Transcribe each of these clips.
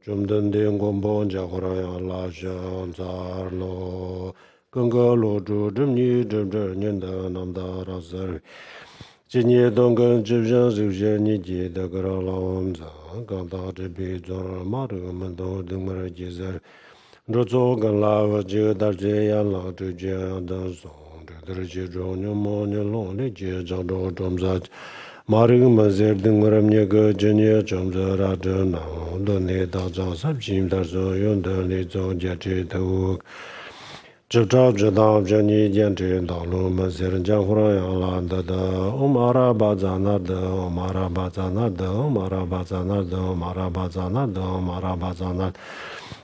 좀 든든 공본 자고라야 라장 자로 건거로 주름니 점저년다 남다라서 진예 동근 주전 주전이 제다 그라람자 간다데 비저 마르면도 등머지서 로조간 라와제 달제야 라주제 단소 드르제 조뇨 모뇨 제자도 좀자 마르금 마제르등 마람녀가 전혀 점자라드나 돈에 다자 삽심다서 연달에 조제제도 저저저다 전이 전제 달로 마제르 장후라야 라다다 오마라바자나다 오마라바자나다 오마라바자나다 오마라바자나다 오마라바자나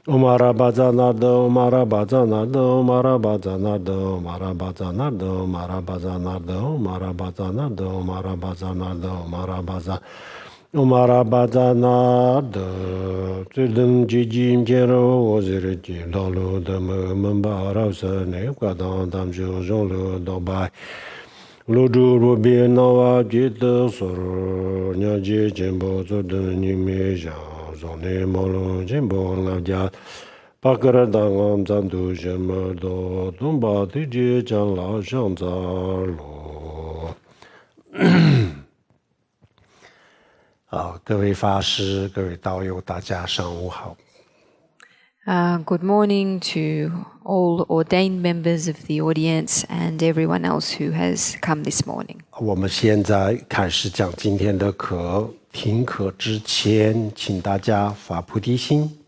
오마라바자나다 오마라바자나다 오마라바자나다 오마라바자나다 오마라바자나다 오마라바자나다 오마라바자나다 오마라바자 오마라바자나다 쯔든 지짐제로 오지르지 달로다 멈바라서네 과단 담조종로 도바이 로두로비나와 지도소로 냐지 젠보조든 니메자 존네 몰로 젠보나자 바그라당암 잔두제머도 돈바디지 장라상자로 各位法师，各位道友，大家上午好。Good morning to all ordained members of the audience and everyone else who has come this morning. 我们现在开始讲今天的课，听课之前，请大家发菩提心。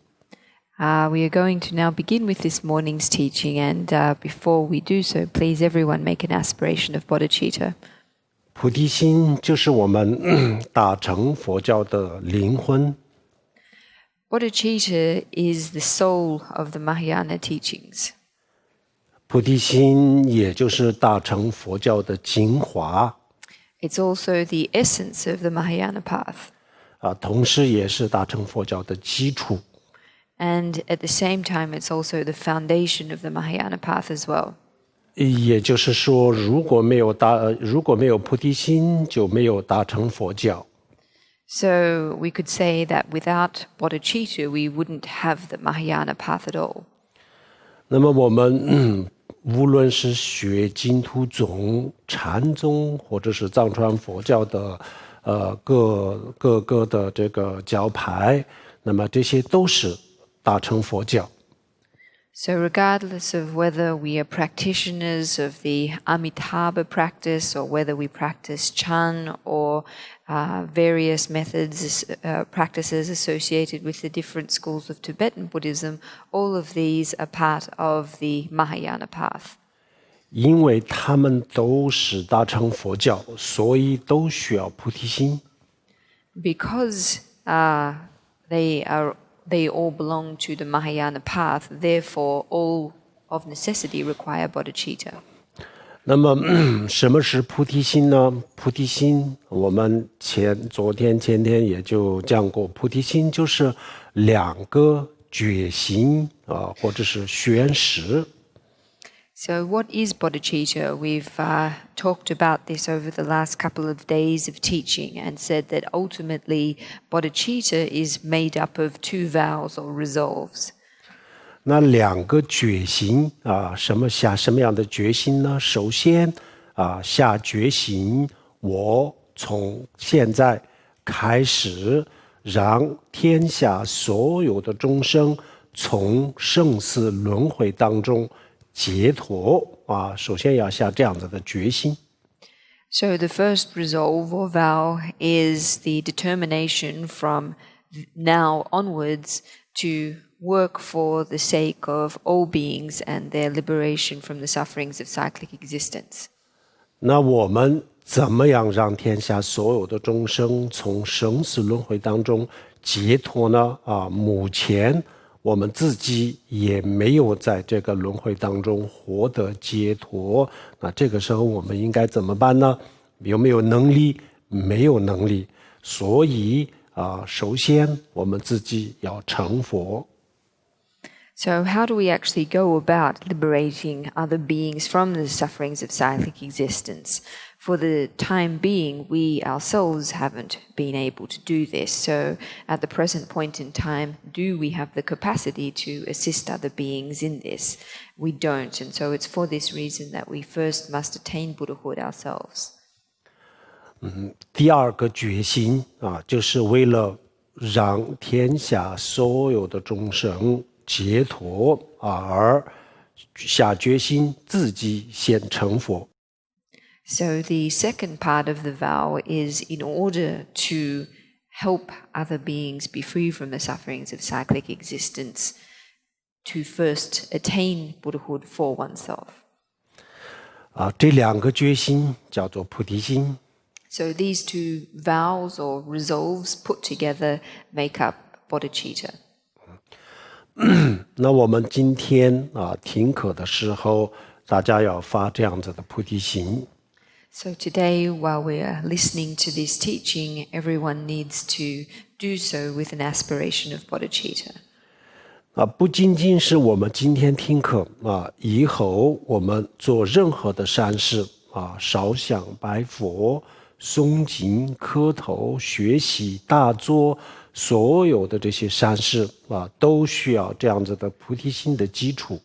We are going to now begin with this morning's teaching, and before we do so, please everyone make an aspiration of bodhicitta. 菩提心就是我们大乘佛教的灵魂。Bodhicitta is the soul of the Mahayana teachings. 菩提心也就是大乘佛教的精华。It's also the essence of the Mahayana path. 同时也是大乘佛教的基础。And at the same time, it's also the foundation of the Mahayana path as well. 也就是说，如果没有菩提心，就没有大乘佛教。So we could say that without bodhicitta, we wouldn't have the Mahayana path at all. 那么我们无论是学净土宗、禅宗，或者是藏传佛教的各个的这个教派，那么这些都是大乘佛教。So regardless of whether we are practitioners of the Amitabha practice or whether we practice Chan or various methods, practices associated with the different schools of Tibetan Buddhism, all of these are part of the Mahayana path. 因为他们都是大乘佛教，所以都需要菩提心。Because they all belong to the Mahayana path, therefore all of necessity require bodhicitta. 那么什么是菩提心呢？菩提心我们昨天前天也就讲过，菩提心就是两个觉心或者是宣识。So what is bodhicitta? We've talked about this over the last couple of days of teaching and said that ultimately bodhicitta is made up of two vows or resolves. 那两个决心什么样的决心呢？首先下决心，我从现在开始让天下所有的众生从生死轮回当中解脱首先要下这样子的决心。So the first resolve or vow is the determination from now onwards to work for the sake of all beings and their liberation from the sufferings of cyclic existence. 那我们怎么样让天下所有的众生从生死轮回当中解脱呢？目前我们自己也没有在这个轮回当中获得解脱，那这个时候我们应该怎么办呢？有没有能力？没有能力，所以首先我们自己要成佛。So how do we actually go about liberating other beings from the sufferings of cyclic existence? For the time being, we ourselves haven't been able to do this. So at the present point in time, do we have the capacity to assist other beings in this? We don't. And so it's for this reason that we first must attain Buddhahood ourselves. 第二个决心啊，就是为了让天下所有的众生解脱而下决心自己先成佛。So the second part of the vow is in order to help other beings be free from the sufferings of cyclic existence, to first attain Buddhahood for oneself. 这两个决心叫做菩提心。So these two vows or resolves put together make up bodhicitta. 那我们今天听课的时候，大家要发这样子的菩提心。So today, while we are listening to this teaching, everyone needs to do so with an aspiration of bodhicitta. 不仅仅是我们今天听课以后我们做任何的善事烧香拜佛、诵经、磕头、学习、大坐，所有的这些善事都需要这样子的菩提心的基础。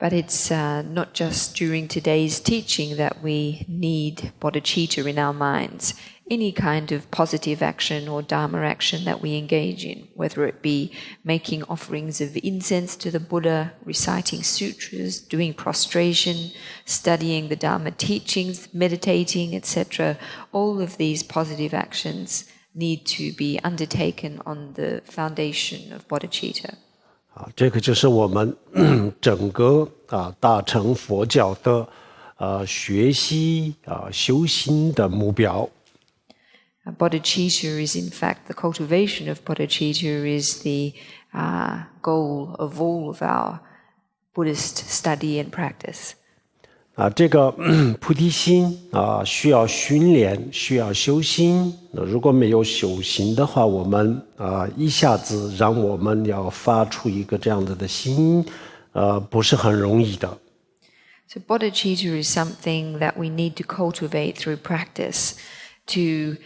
But it's not just during today's teaching that we need bodhicitta in our minds. Any kind of positive action or dharma action that we engage in, whether it be making offerings of incense to the Buddha, reciting sutras, doing prostration, studying the Dharma teachings, meditating, etc., all of these positive actions need to be undertaken on the foundation of bodhicitta. 这个就是我们整个大乘佛教的学习修心的目标。Bodhicitta is, in fact, the cultivation of bodhicitta is the goal of all of our Buddhist study and practice. 这个菩提心需要训练，需要修心。如果没有修心的话，我们一下子让我们要发出一个这样子的心，不是很容易的。So bodhicitta is something that we need to cultivate through practice to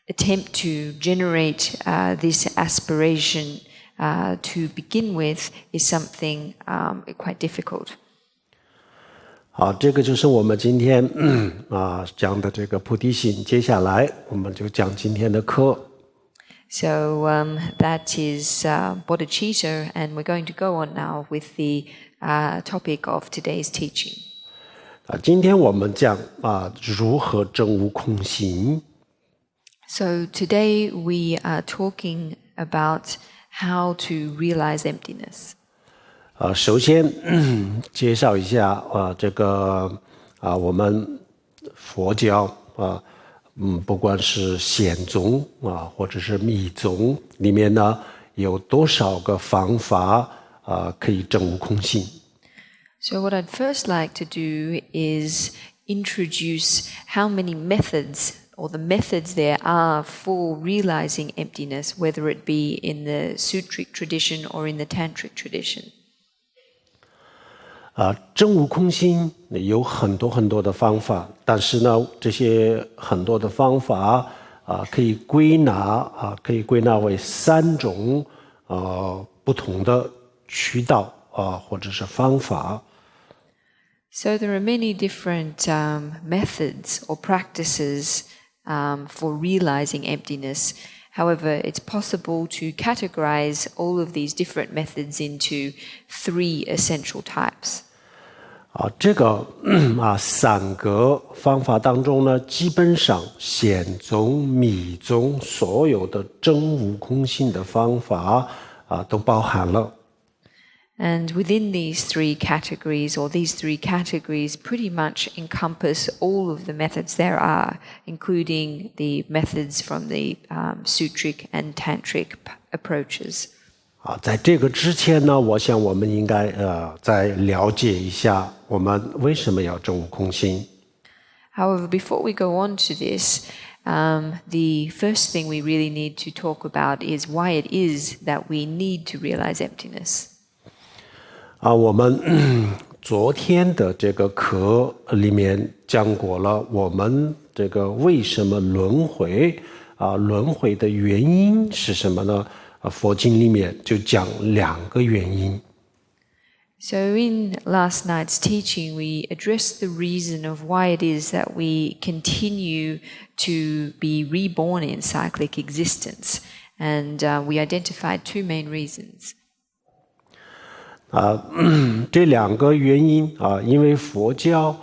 attempt to generate this aspiration to begin with is something quite difficult. 好，这个就是我们今天讲的这个菩提心。接下来我们就讲今天的课。So that is bodhicitta, and we're going to go on now with the topic of today's teaching. 今天我们讲如何证悟空性。So today we are talking about how to realize emptiness. 首先介绍一下这个我们佛教不管是显宗或者是密宗里面呢有多少个方法可以证悟空性。So what I'd first like to do is introduce how many methods or the methods there are for realizing emptiness, whether it be in the Sutric tradition or in the Tantric tradition. 证悟空性有很多很多的方法，但是呢，这些很多的方法可以归纳为3种不同的渠道或者是方法。So there are many different methods or practices for realizing emptiness. However, it's possible to categorize all of these different methods into 3 essential types. 这个3个方法当中呢，基本上显宗、密宗所有的证悟空性的方法都包含了。And within these 3 categories, or these 3 categories pretty much encompass all of the methods there are, including the methods from the Sutric and Tantric approaches. 在这个之前呢，我想我们应该再了解一下我们为什么要证悟空性。However, before we go on to this, the first thing we really need to talk about is why it is that we need to realize emptiness. 我们昨天的这个课里面讲过了，我们这个为什么轮回轮回的原因是什么呢？佛经里面就讲2个原因。So in last night's teaching, we addressed the reason of why it is that we continue to be reborn in cyclic existence, and we identified 2 main reasons. 这2个原因因为佛教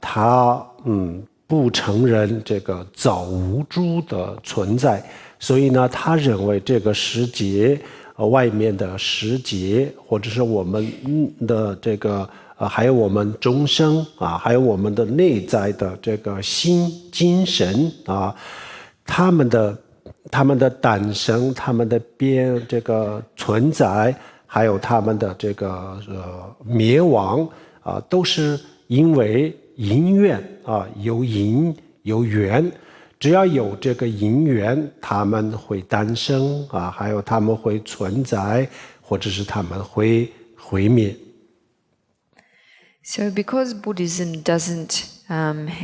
它不承认这个造物主的存在，所以呢，他认为这个世界外面的世界，或者是我们的这个还有我们众生还有我们的内在的这个心精神他们的诞生，他们的这个存在，还有他们的这个灭亡都是因为因缘有因有缘。只要有这个因缘，他们会诞生还有他们会存在，或者是他们会毁灭。So because Buddhism doesn't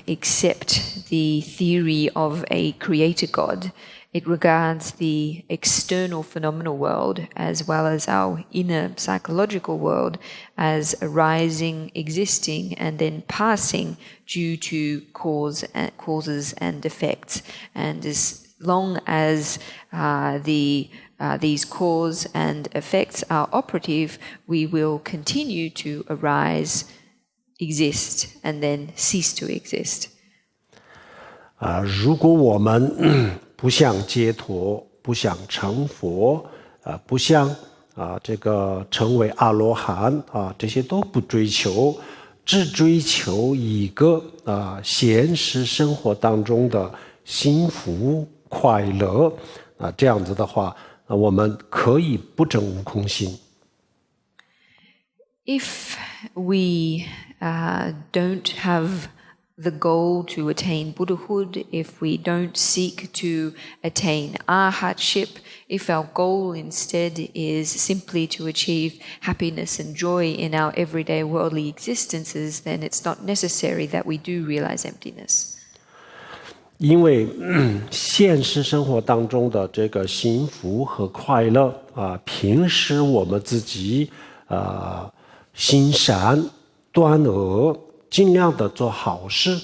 accept the theory of a creator God, it regards the external phenomenal world as well as our inner psychological world as arising, existing, and then passing due to causes and effects. And as long as these cause and effects are operative, we will continue to arise, exist, and then cease to exist. 如果我们不想解脱，不想成佛不想这个成为阿罗汉这些都不追求，只追求一个现实生活当中的幸福快乐这样子的话，我们可以不证悟空性。If we don't have the goal to attain Buddhahood, if we don't seek to attain arhatship, if our goal instead is simply to achieve happiness and joy in our everyday worldly existences, then it's not necessary that we do realize emptiness. 因为现实生活当中的这个幸福和快乐平时我们自己行善断恶，尽量的做好事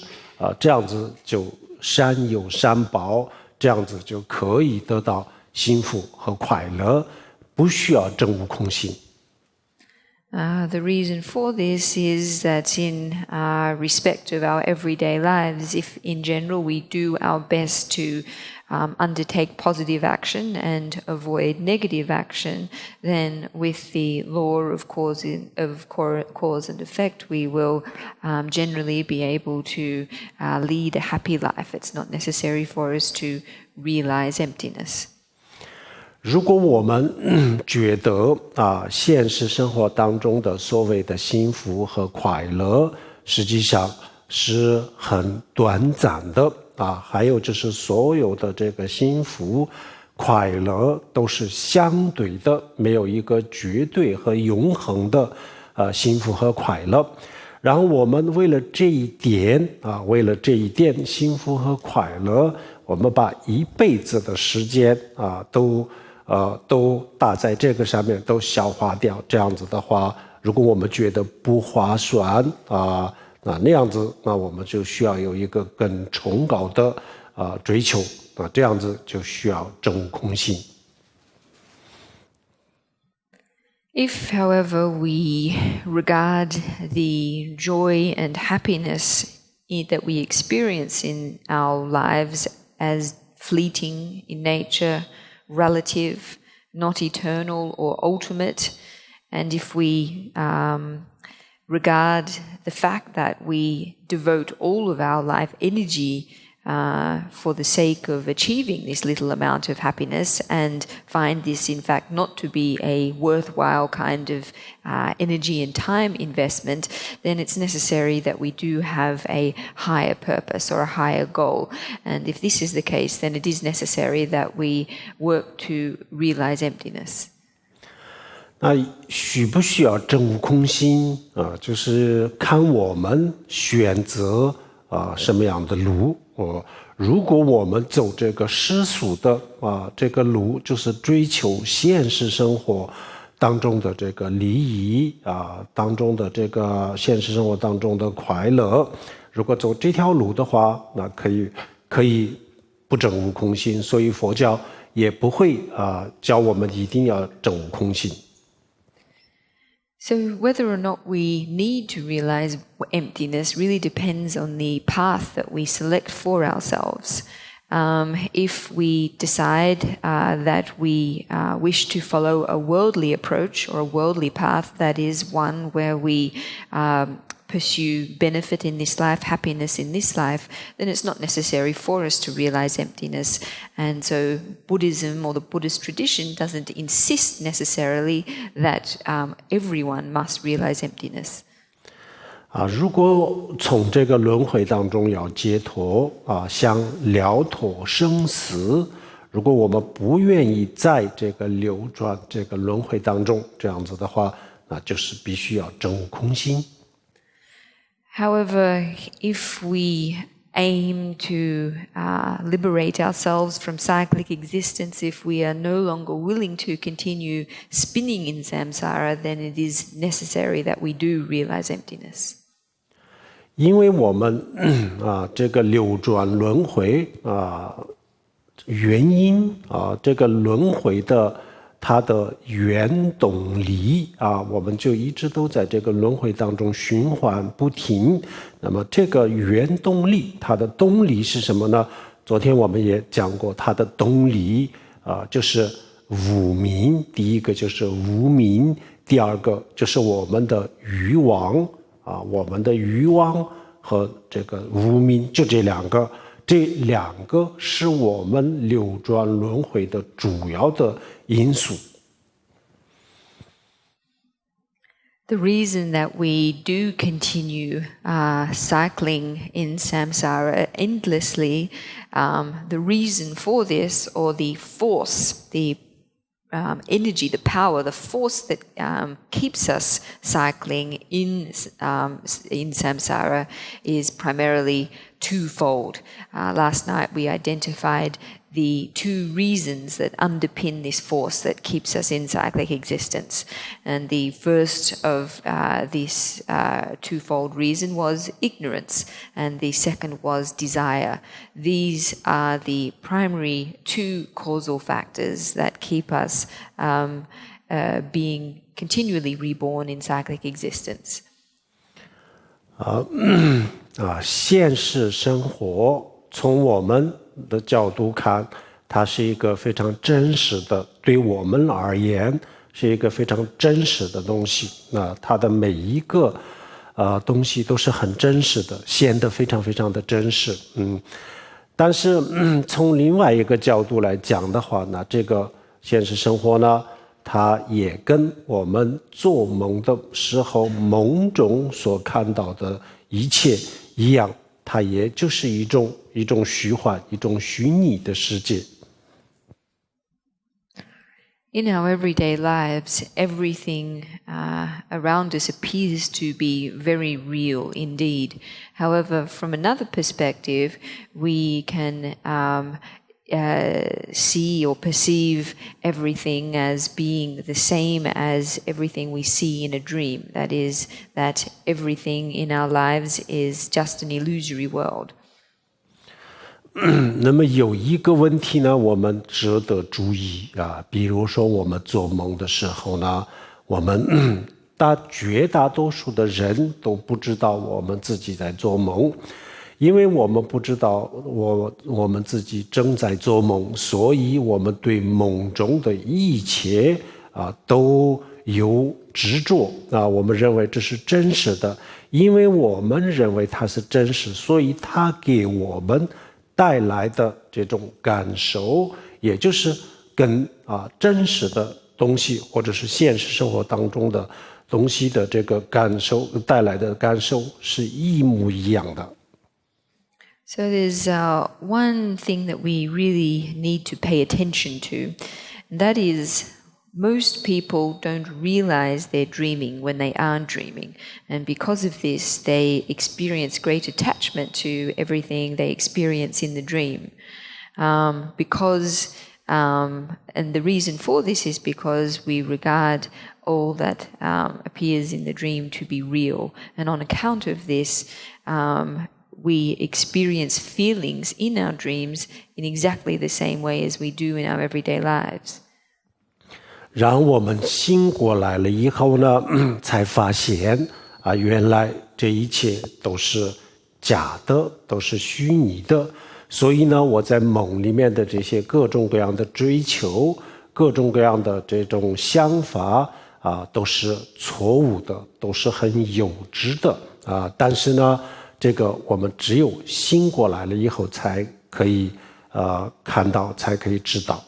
这样子就善有善报，这样子就可以得到幸福和快乐，不需要证悟空性。The reason for this is that in respect of our everyday lives, if in general we do our best to undertake positive action and avoid negative action, then with the law of cause and effect, we will generally be able to lead a happy life. It's not necessary for us to realize emptiness. 如果我们觉得现实生活当中的所谓的幸福和快乐实际上是很短暂的还有就是所有的这个幸福快乐都是相对的，没有一个绝对和永恒的幸福和快乐。然后我们为了这一点幸福和快乐，我们把一辈子的时间都打在这个上面，都消化掉。这样子的话，如果我们觉得不划算那样子，那我们就需要有一个更崇高的追求这样子就需要证悟空性。If, however, we regard the joy and happiness that we experience in our lives as fleeting in nature, relative, not eternal or ultimate, and if we regard the fact that we devote all of our life energy for the sake of achieving this little amount of happiness and find this in fact not to be a worthwhile kind of energy and time investment, then it's necessary that we do have a higher purpose or a higher goal. And if this is the case, then it is necessary that we work to realize emptiness. 那需不需要证悟空心啊？就是看我们选择什么样的路。如果我们走这个世俗的这个路，就是追求现实生活当中的这个利益当中的这个现实生活当中的快乐，如果走这条路的话，那可以不证悟空心。所以佛教也不会教我们一定要证悟空心。So whether or not we need to realize emptiness really depends on the path that we select for ourselves. If we decide that we wish to follow a worldly approach or a worldly path, that is one where we pursue benefit in this life, happiness in this life, then it's not necessary for us to realize emptiness. And so Buddhism or the Buddhist tradition doesn't insist necessarily that everyone must realize emptiness. 如果从这个轮回当中要解脱想了脱生死，如果我们不愿意在这个流转这个轮回当中这样子的话，那就是必须要证悟空心。However, if we aim to liberate ourselves from cyclic existence, if we are no longer willing to continue spinning in samsara, then it is necessary that we do realize emptiness. 因为我们这个流转轮回原因这个轮回的它的原动力我们就一直都在这个轮回当中循环不停。那么这个原动力，它的动力是什么呢？昨天我们也讲过，它的动力就是无明。第一个就是无明，第二个就是我们的欲望我们的欲望和这个无明，就这两个是我们流转轮回的主要的因素。The reason that we do continue cycling in samsara endlessly, the reason for this, or the force, the energy, the power, the force that keeps us cycling in samsara is primarily twofold. Last night we identified the two reasons that underpin this force that keeps us in cyclic existence. And the first of this twofold reason was ignorance, and the second was desire. These are the primary two causal factors that keep us being continually reborn in cyclic existence. 现实生活从我们的角度看，它是一个非常真实的，对我们而言是一个非常真实的东西。它的每一个东西都是很真实的，显得非常非常的真实。但是从另外一个角度来讲的话呢，这个现实生活呢，它也跟我们做梦的时候梦中所看到的一切一样，它也就是一种虚幻，一种虚拟的世界。In our everyday lives, everything around us appears to be very real indeed. However, from another perspective, we can see or perceive everything as being the same as everything we see in a dream. That is, that everything in our lives is just an illusory world. 那么有一个问题呢，我们值得注意比如说我们做梦的时候呢，我们绝大多数的人都不知道我们自己在做梦。因为我们不知道我们自己正在做梦，所以我们对梦中的一切都有执着我们认为这是真实的。因为我们认为它是真实，所以它给我们带来的这种感受，也就是跟真实的东西或者是现实生活当中的东西的这个感受带来的感受是一模一样的。So there's one thing that we really need to pay attention to, and that is Most people don't realize they're dreaming when they aren't dreaming. And because of this, they experience great attachment to everything they experience in the dream. And the reason for this is because we regard all that appears in the dream to be real. And on account of this, we experience feelings in our dreams in exactly the same way as we do in our everyday lives. 然后我们醒过来了以后呢，才发现原来这一切都是假的，都是虚拟的。所以呢，我在梦里面的这些各种各样的追求，各种各样的这种想法都是错误的，都是很幼稚的但是呢，这个我们只有醒过来了以后才可以看到，才可以知道。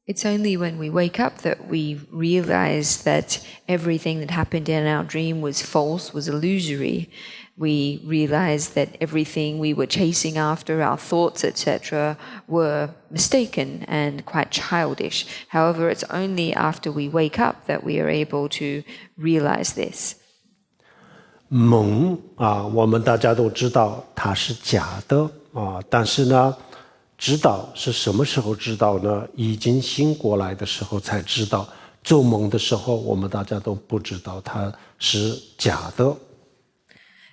It's only when we wake up that we realize that everything that happened in our dream was false, was illusory. We realize that everything we were chasing after, our thoughts, etc., were mistaken and quite childish. However, it's only after we wake up that we are able to realize this. 梦我们大家都知道它是假的但是呢，知道是什么时候知道呢？已经醒过来的时候才知道。做梦的时候，我们大家都不知道它是假的。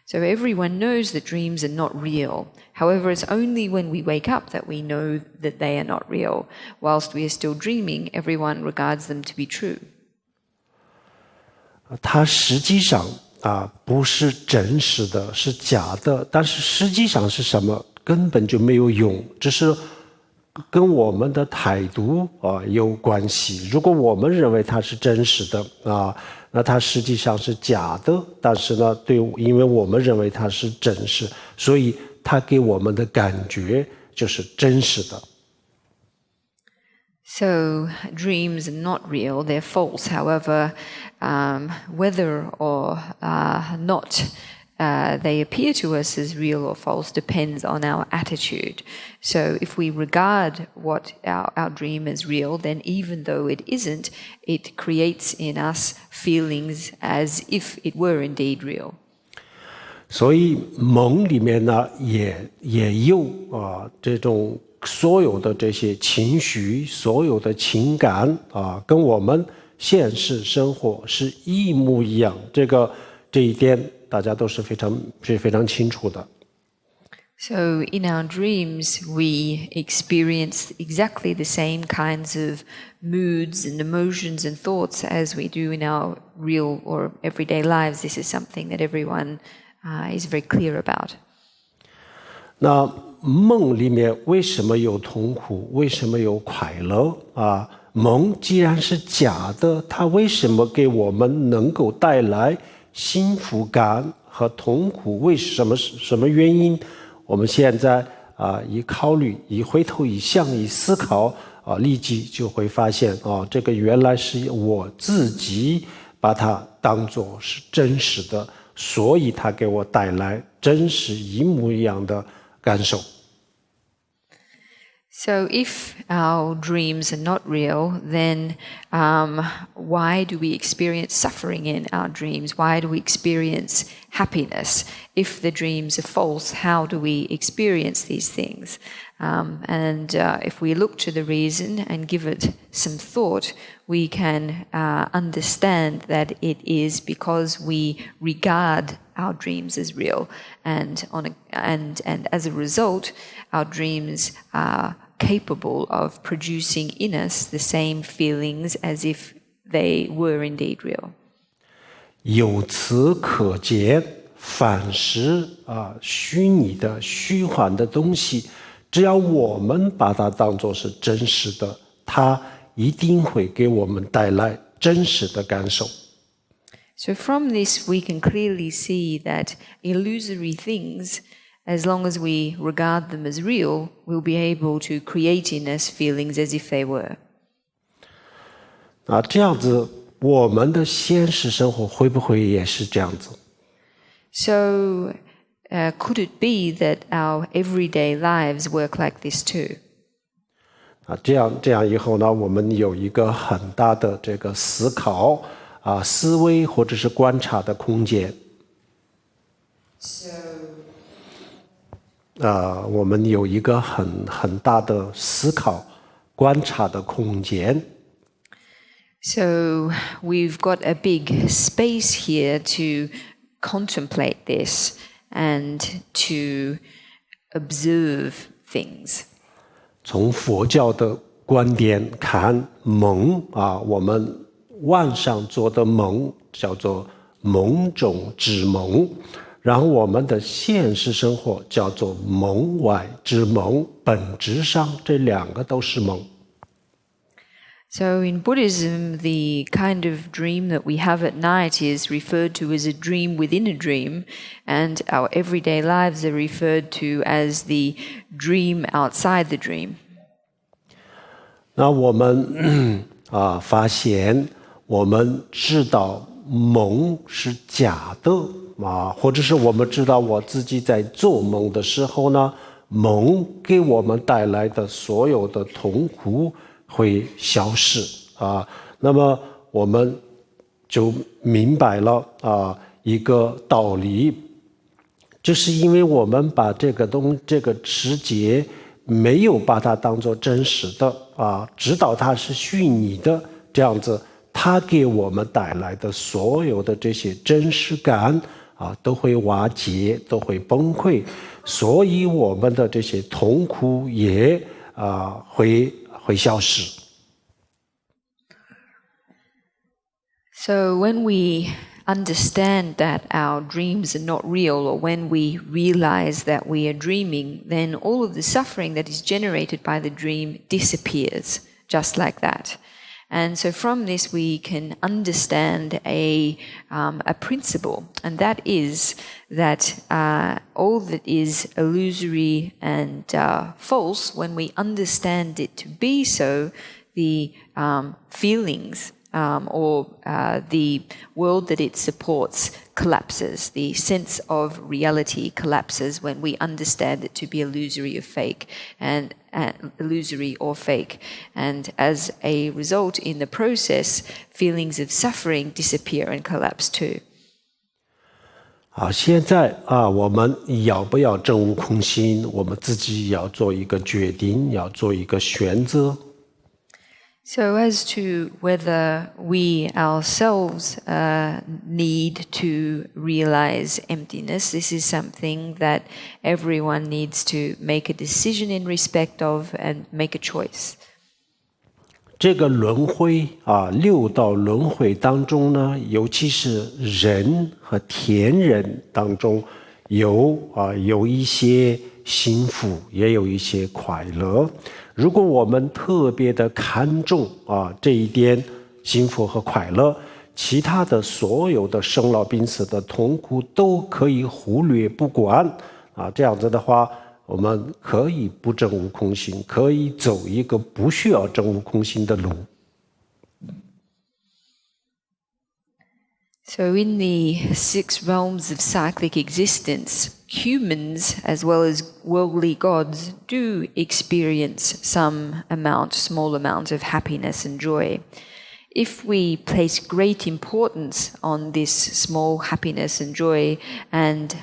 So everyone knows that dreams are not real. However, it's only when we wake up that we know that they are not real. Whilst we are still dreaming, everyone regards them to be true. 它实际上不是真实的，是假的。但是实际上是什么？根本就没有用，只是跟我们的态度有关系。如果我们认为它是真实的那它实际上是假的。但是呢，因为我们认为它是真实，所以它给我们的感觉就是真实的。So dreams are not real; they're false. However, whether or not they appear to us as real or false depends on our attitude. So if we regard what our dream as real, then even though it isn't, it creates in us feelings as if it were indeed real. 所以梦里面呢，也有这种所有的这些情绪，所有的情感跟我们现实生活是一模一样。这一点大家都是非常清楚的。So in our dreams, we experience exactly the same kinds of moods and emotions and thoughts as we do in our real or everyday lives. This is something that everyone is very clear about. 那梦里面为什么有痛苦？为什么有快乐梦既然是假的，它为什么给我们能够带来幸福感和痛苦？为什么原因？我们现在一考虑，一回头一想，一思考立即就会发现这个原来是我自己把它当作是真实的，所以它给我带来真实一模一样的感受。So if our dreams are not real, then why do we experience suffering in our dreams? Why do we experience happiness? If the dreams are false, how do we experience these things? If we look to the reason and give it some thought, we can understand that it is because we regard our dreams as real, and as a result, our dreams are capable of producing in us the same feelings as if they were indeed real. 由此可见，凡是虚拟的、虚幻的东西，只要我们把它当作是真实的，它一定会给我们带来真实的感受。So from this, we can clearly see that illusory things, as long as we regard them as real, we'll be able to create in us feelings as if they were. 这样子，我们的现实生活会不会也是这样子？ So, could it be that our everyday lives work like this too? 这样以后呢，我们有一个很大的这个思考思维或者是观察的空间。我们有一个很大的思考观察的空间。So we've got a big space here to contemplate this and to observe things. 从佛教的观点看梦我们晚上做的梦叫做梦中之梦，然后我们的现实生活叫做梦外之梦，本质上这两个都是梦。So in Buddhism, the kind of dream that we have at night is referred to as a dream within a dream, and our everyday lives are referred to as the dream outside the dream. 那我们发现，我们知道梦是假的或者是我们知道我自己在做梦的时候呢，梦给我们带来的所有的痛苦会消失那么我们就明白了一个道理，就是因为我们把这个世界没有把它当作真实的知道它是虚拟的，这样子它给我们带来的所有的这些真实感都会瓦解，都会崩溃，所以我们的这些痛苦也会消失。So when we understand that our dreams are not real, or when we realize that we are dreaming, then all of the suffering that is generated by the dream disappears, just like that. And so from this we can understand a principle, and that is that all that is illusory and false, when we understand it to be so, the feelings or the world that it supports collapses. The sense of reality collapses when we understand it to be illusory or fake, and illusory or fake. And as a result, in the process, feelings of suffering disappear and collapse too. 现在我们要不要证悟空心？我们自己要做一个决定，要做一个选择。So as to whether we ourselves need to realize emptiness, this is something that everyone needs to make a decision in respect of and make a choice. 这个轮回六道轮回当中呢，尤其是人和天人当中有一些幸福，也有一些快乐。如果我们特别的看重这一点幸福和快乐，其他的所有的生老病死的痛苦都可以忽略不管这样子的话，我们可以不证悟空心，可以走一个不需要证悟空心的路。So in the 6 realms of cyclic existence, humans as well as worldly gods do experience some amount, small amount of happiness and joy. If we place great importance on this small happiness and joy and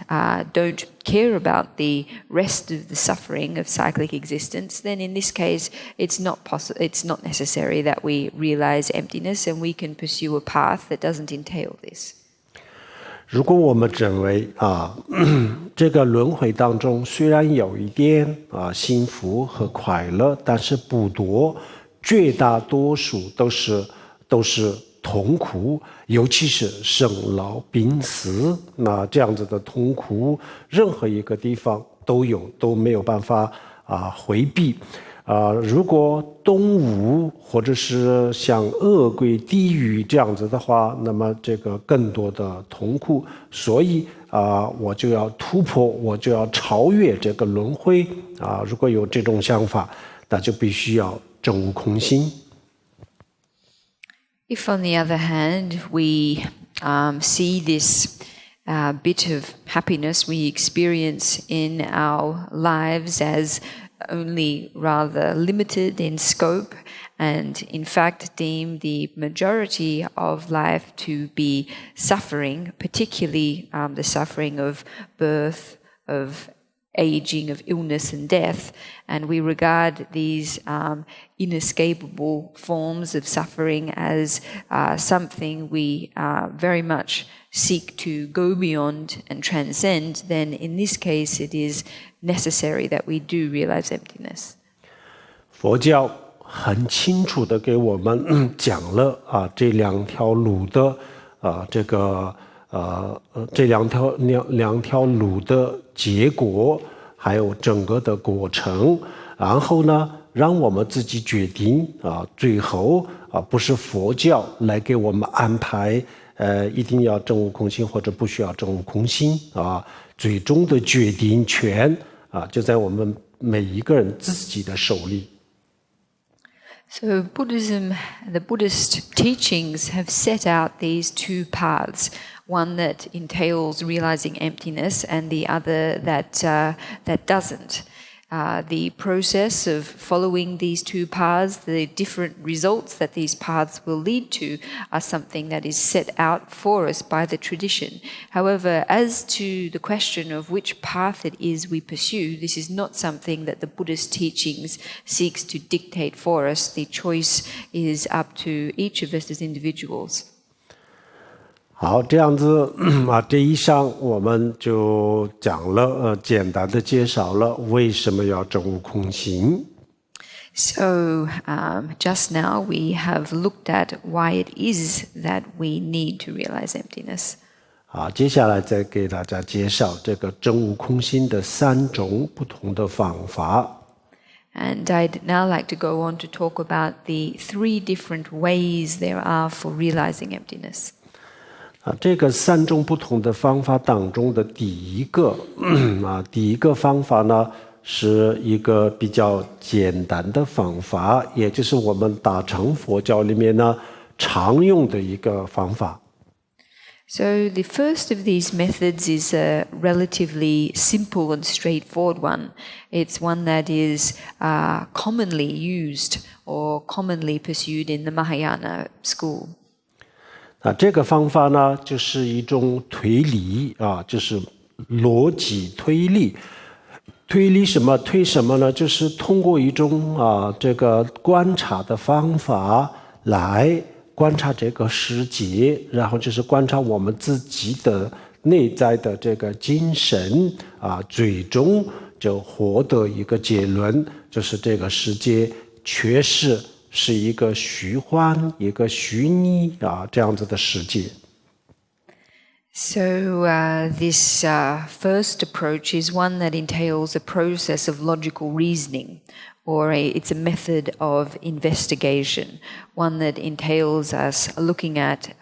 don't care about the rest of the suffering of cyclic existence, then in this case it's not necessary that we realize emptiness, and we can pursue a path that doesn't entail this. 如果我们认为这个轮回当中虽然有一点幸福和快乐，但是不多，绝大多数都是痛苦，尤其是生老病死，那这样子的痛苦，任何一个地方都有，都没有办法回避。如果动物或者是像恶鬼、地狱这样子的话，那么这个更多的痛苦，所以我就要突破，我就要超越这个轮回如果有这种想法，那就必须要证悟空心。If, on the other hand, we see this bit of happiness we experience in our lives as only rather limited in scope, and in fact deem the majority of life to be suffering, particularly the suffering of birth, of aging, of illness and death, and we regard these inescapable forms of suffering as something we very much seek to go beyond and transcend, then in this case it is necessary that we do realize emptiness. 佛教很清楚地给我们讲了这两条路的这两条路的结果，还有整个的过程，然后呢，让我们自己决定最后不是佛教来给我们安排，一定要证悟空性或者不需要证悟空性最终的决定权就在我们每一个人自己的手里。So Buddhism, the Buddhist teachings have set out these two paths, one that entails realizing emptiness and the other that doesn't. The process of following these two paths, the different results that these paths will lead to are something that is set out for us by the tradition. However, as to the question of which path it is we pursue, this is not something that the Buddhist teachings seeks to dictate for us. The choice is up to each of us as individuals. 好，这样子这一项我们就讲了简单的介绍了为什么要证悟空性。So just now we have looked at why it is that we need to realize emptiness. 好，接下来再给大家介绍这个证悟空性的3种不同的方法。And I'd now like to go on to talk about the 3 different ways there are for realizing emptiness. 这个3种不同的方法当中的第一个方法呢，是一个比较简单的方法，也就是我们大乘佛教里面呢常用的一个方法。So the first of these methods is a relatively simple and straightforward one. It's one that is commonly used or commonly pursued in the Mahayana school. 这个方法呢，就是一种推理就是逻辑推理。推理什么？推什么呢？就是通过一种这个观察的方法来观察这个世界，然后就是观察我们自己的内在的这个精神最终就获得一个结论，就是这个世界确实是一个虚幻、一个虚拟这样子的世界。So this first approach is one that entails a process of logical reasoning, or it's a method of investigation, one that entails us looking at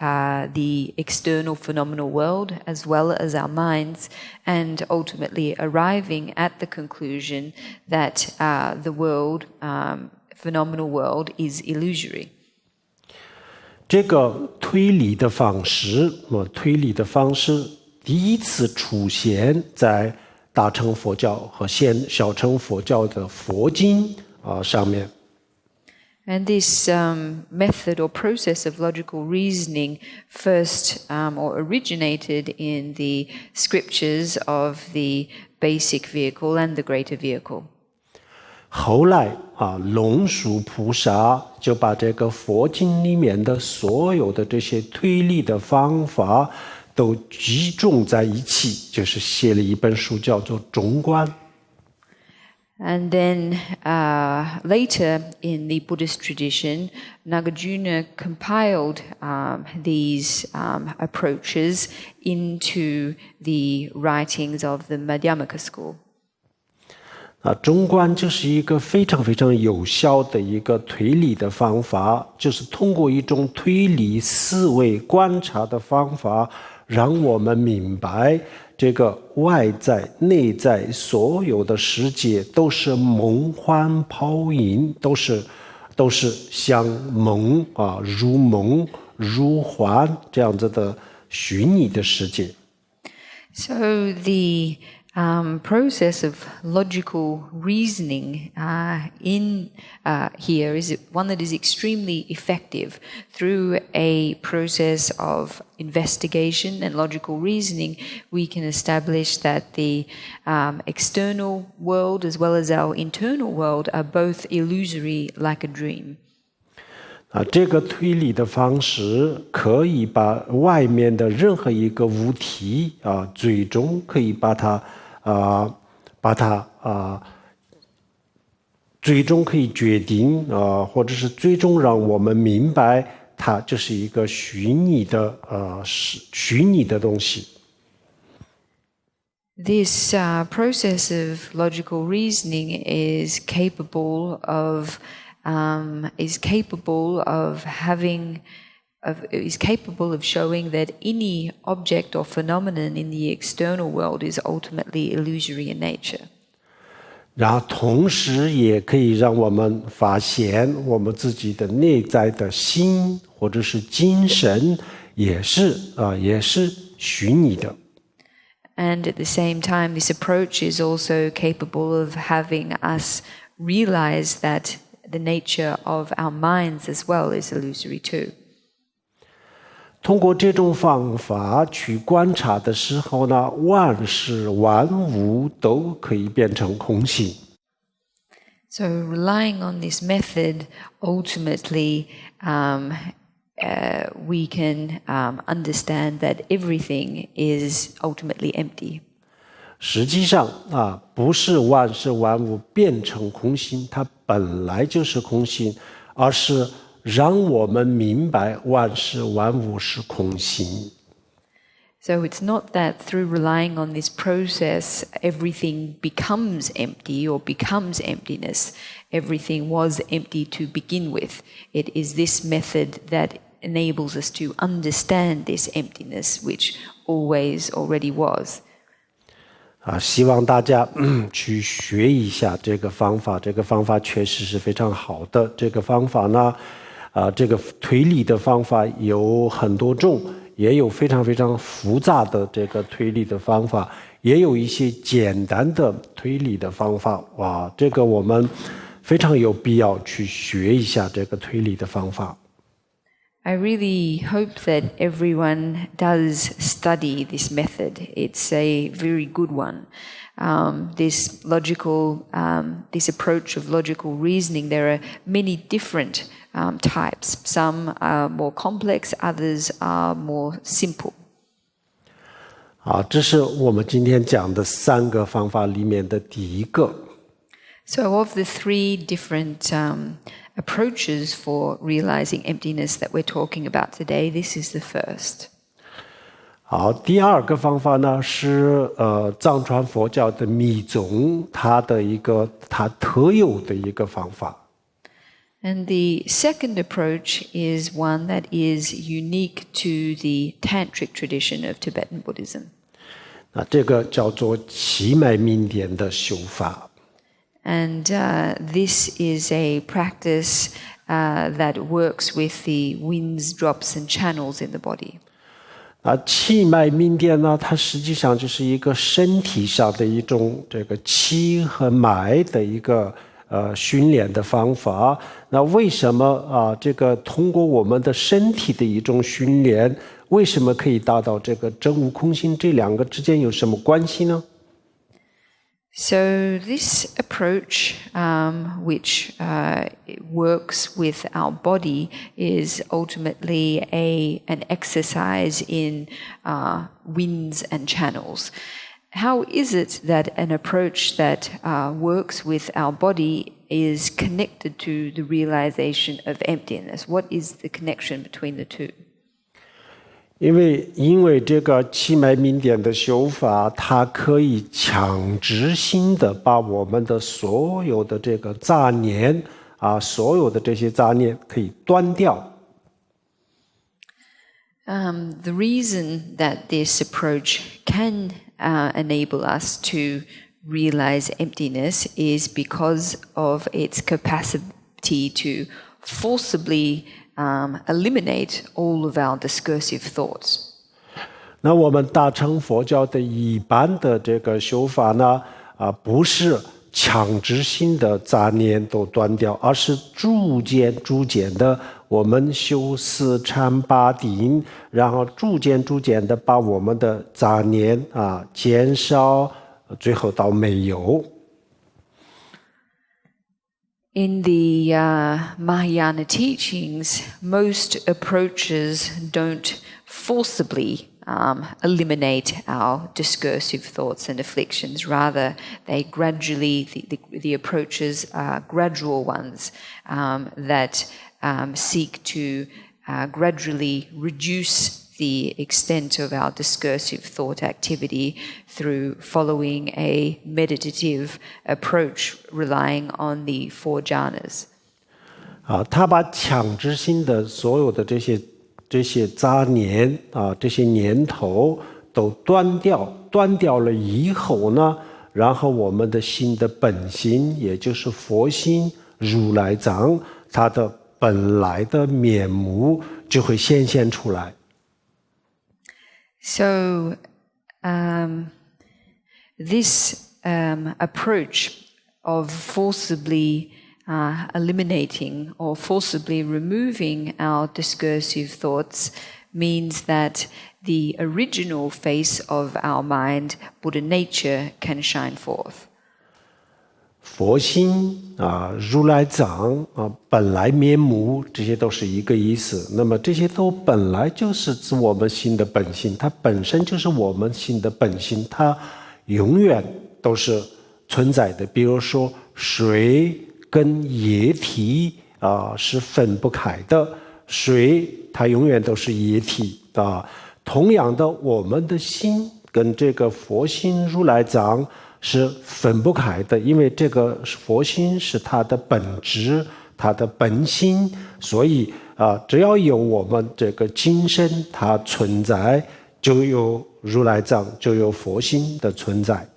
the external phenomenal world as well as our minds, and ultimately arriving at the conclusion that the world, phenomenal world, is illusory. 这个推理的方式第一次出现在大乘佛教和小乘佛教的佛经上面。And this method or process of logical reasoning first or originated in the scriptures of the basic vehicle and the greater vehicle. 后来龙树菩萨就把这个佛经里面的所有的这些推理的方法都集中在一起，就是写了一本书叫做《中观》。And then later in the Buddhist tradition, Nagarjuna compiled these approaches into the writings of the Madhyamaka school. 中观就是一个非常非常有效的一个推理的方法，就是通过一种推理思维观察的方法，让我们明白这个外在内在所有的世界都是梦幻泡影，都是像梦如梦如幻这样子的虚拟的世界。So the process of logical reasoning here is one that is extremely effective. Through a process of investigation and logical reasoning, we can establish that the external world as well as our internal world are both illusory like a dream. 这个推理的方式可以把外面的任何一个物体最终可以最终可以决定或者是最终让我们明白它就是一个虚拟的东西。This process of logical reasoning is capable of showing that any object or phenomenon in the external world is ultimately illusory in nature. 然后同时也可以让我们发现我们自己的内在的心或者是精神也是虚拟的。And at the same time, this approach is also capable of having us realize that the nature of our minds as well is illusory too. 通过这种方法去观察的时候呢，万事万物都可以变成空性。So relying on this method, ultimately, we can understand that everything is ultimately empty. 实际上不是万事万物变成空性，它本来就是空性，而是让我们明白万事万物是空性。So it's not that through relying on this process, everything becomes empty or becomes emptiness. Everything was empty to begin with. It is this method that enables us to understand this emptiness, which always already was. 希望大家去学一下这个方法，这个方法确实是非常好的。这个方法呢，这个推理的方法有很多种，也有非常非常复杂的这个推理的方法，也有一些简单的推理的方法。哇，这个我们非常有必要去学一下这个推理的方法。I really hope that everyone does study this method. It's a very good one. This approach of logical reasoning, there are many different types. Some are more complex, others are more simple. 这是我们今天讲的3个方法里面的第一个。So of the 3 different approaches for realizing emptiness that we're talking about today, this is the first. 好，第2个方法呢是藏传佛教的密宗它特有的一个方法。And the second approach is one that is unique to the Tantric tradition of Tibetan Buddhism. 这个叫做气脉明点的修法。And this is a practice that works with the winds, drops, and channels in the body. 气脉明点呢，它实际上就是一个身体上的一种这个气和脉的一个训练的方法。那为什么这个通过我们的身体的一种训练，为什么可以达到这个真悟空性？这2个之间有什么关系呢？ So this approach, which works with our body, is ultimately an exercise in winds and channels. How is it that an approach that works with our body is connected to the realization of emptiness? What is the connection between the two? 因为这个气脉明点的修法，它可以强制性的把我们的所有的这个杂念所有的这些杂念可以断掉。The reason that this approach can enable us to realize emptiness is because of its capacity to forcibly eliminate all of our discursive thoughts. 那我们大乘佛教的一般的这个修法呢，不是强制性的杂念都断掉，而是逐渐的，我们修四禅八定，然后逐渐的把我们的杂念减少，最后到没有。In the Mahayana teachings, most approaches don't forcibly eliminate our discursive thoughts and afflictions. Rather, they gradually, the approaches are gradual ones that seek to gradually reduce the extent of our discursive thought activity through following a meditative approach relying on the four jhanas. 他把强制性的所有的这些杂念这些念头都断掉了以后呢，然后我们的心的本心，也就是佛心如来藏，它的本来的面目就会显现出来。So, this approach of forcibly eliminating or forcibly removing our discursive thoughts means that the original face of our mind, Buddha nature, can shine forth. 佛心如来藏本来面目，这些都是一个意思。那么这些都本来就是指我们心的本性，它本身就是我们心的本性，它永远都是存在的。比如说水跟液体是分不开的，水它永远都是液体同样的，我们的心跟这个佛心如来藏是分不开的，因为这个佛心是它的本质，它的本心，所以只要有我们这个精神它存在，就有如来藏，就有佛心的存在。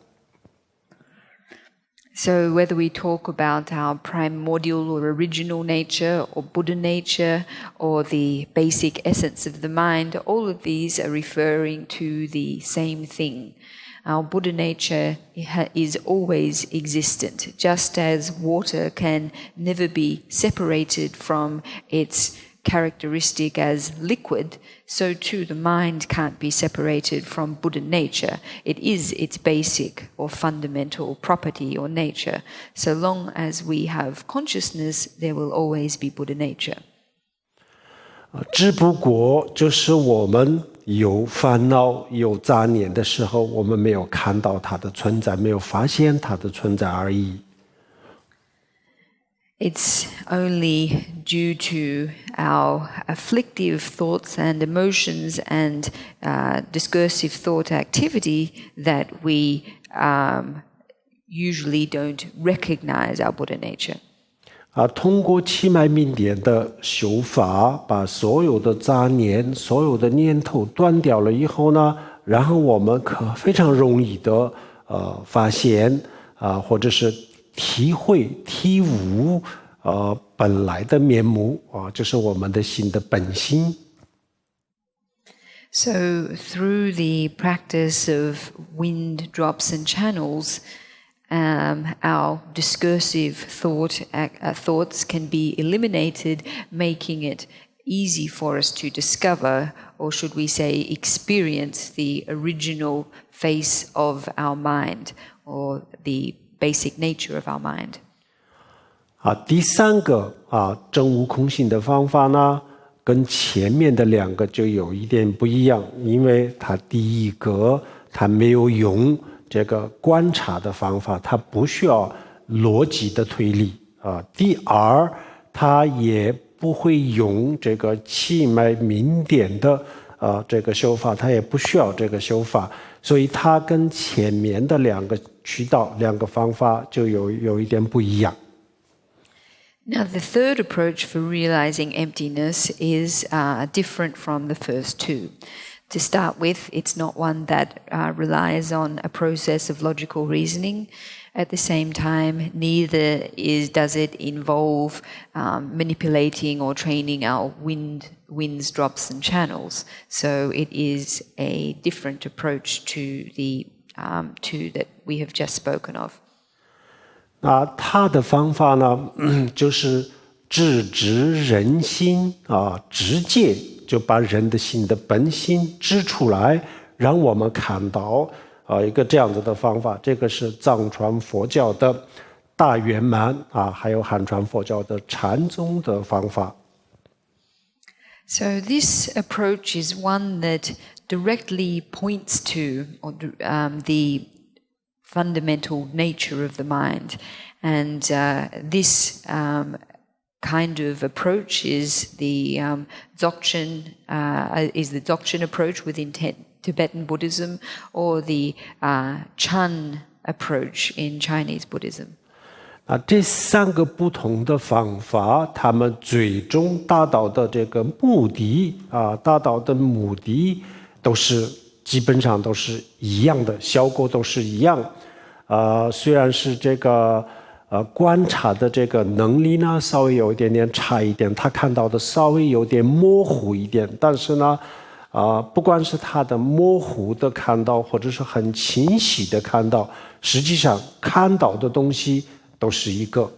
So whether we talk about our primordial or original nature or Buddha nature or the basic essence of the mind, all of these are referring to the same thing. Our Buddha nature is always existent, just as water can never be separated from its characteristic as liquid, so too the mind can't be separated from Buddha nature. It is its basic or fundamental property or nature. So long as we have consciousness, there will always be Buddha nature. 只不过就是我们有烦恼有杂念的时候，我们没有看到它的存在，没有发现它的存在而已。It's only due to our afflictive thoughts and emotions and discursive thought activity that we usually don't recognize our Buddha nature. 通过气脉明点的修法，把所有的杂念、所有的念头断掉了以后呢，然后我们可非常容易的发现或者是体会、体悟本来的面目就是我们的心的本心。So through the practice of wind, drops, and channels, our discursive thoughts can be eliminated, making it easy for us to discover, or should we say, experience the original face of our mind, or the basic nature of our mind. 第三个证悟空性的方法呢，跟前面的两个就有一点不一样，因为它第一个它没有用这个观察的方法，它不需要逻辑的推理第二，它也不会用这个气脉明点的这个修法，它也不需要这个修法，所以它跟前面的两个渠道、两个方法就有一点不一样。Now, the third approach for realizing emptiness is different from the first two. To start with, it's not one that relies on a process of logical reasoning. At the same time, neither does it involve manipulating or training our winds, drops, and channels. So it is a different approach to the two that we have just spoken of. 那他的方法呢，就是直指人心啊，直接就把人的心的本心指出来，让我们看到一个这样子的方法。这个是藏传佛教的大圆满啊，还有汉传佛教的禅宗的方法。So this approach is one that directly points to the fundamental nature of the mind, and this kind of approach is the Dzogchen approach within Tibetan Buddhism, or the Chan approach in Chinese Buddhism. 这三个不同的方法，他们最终达到的这个目的都是基本上都是一样的，效果都是一样。虽然是这个观察的这个能力呢稍微有一点点差一点，他看到的稍微有点模糊一点，但是呢不管是他的模糊的看到，或者是很清晰的看到，实际上看到的东西都是一个。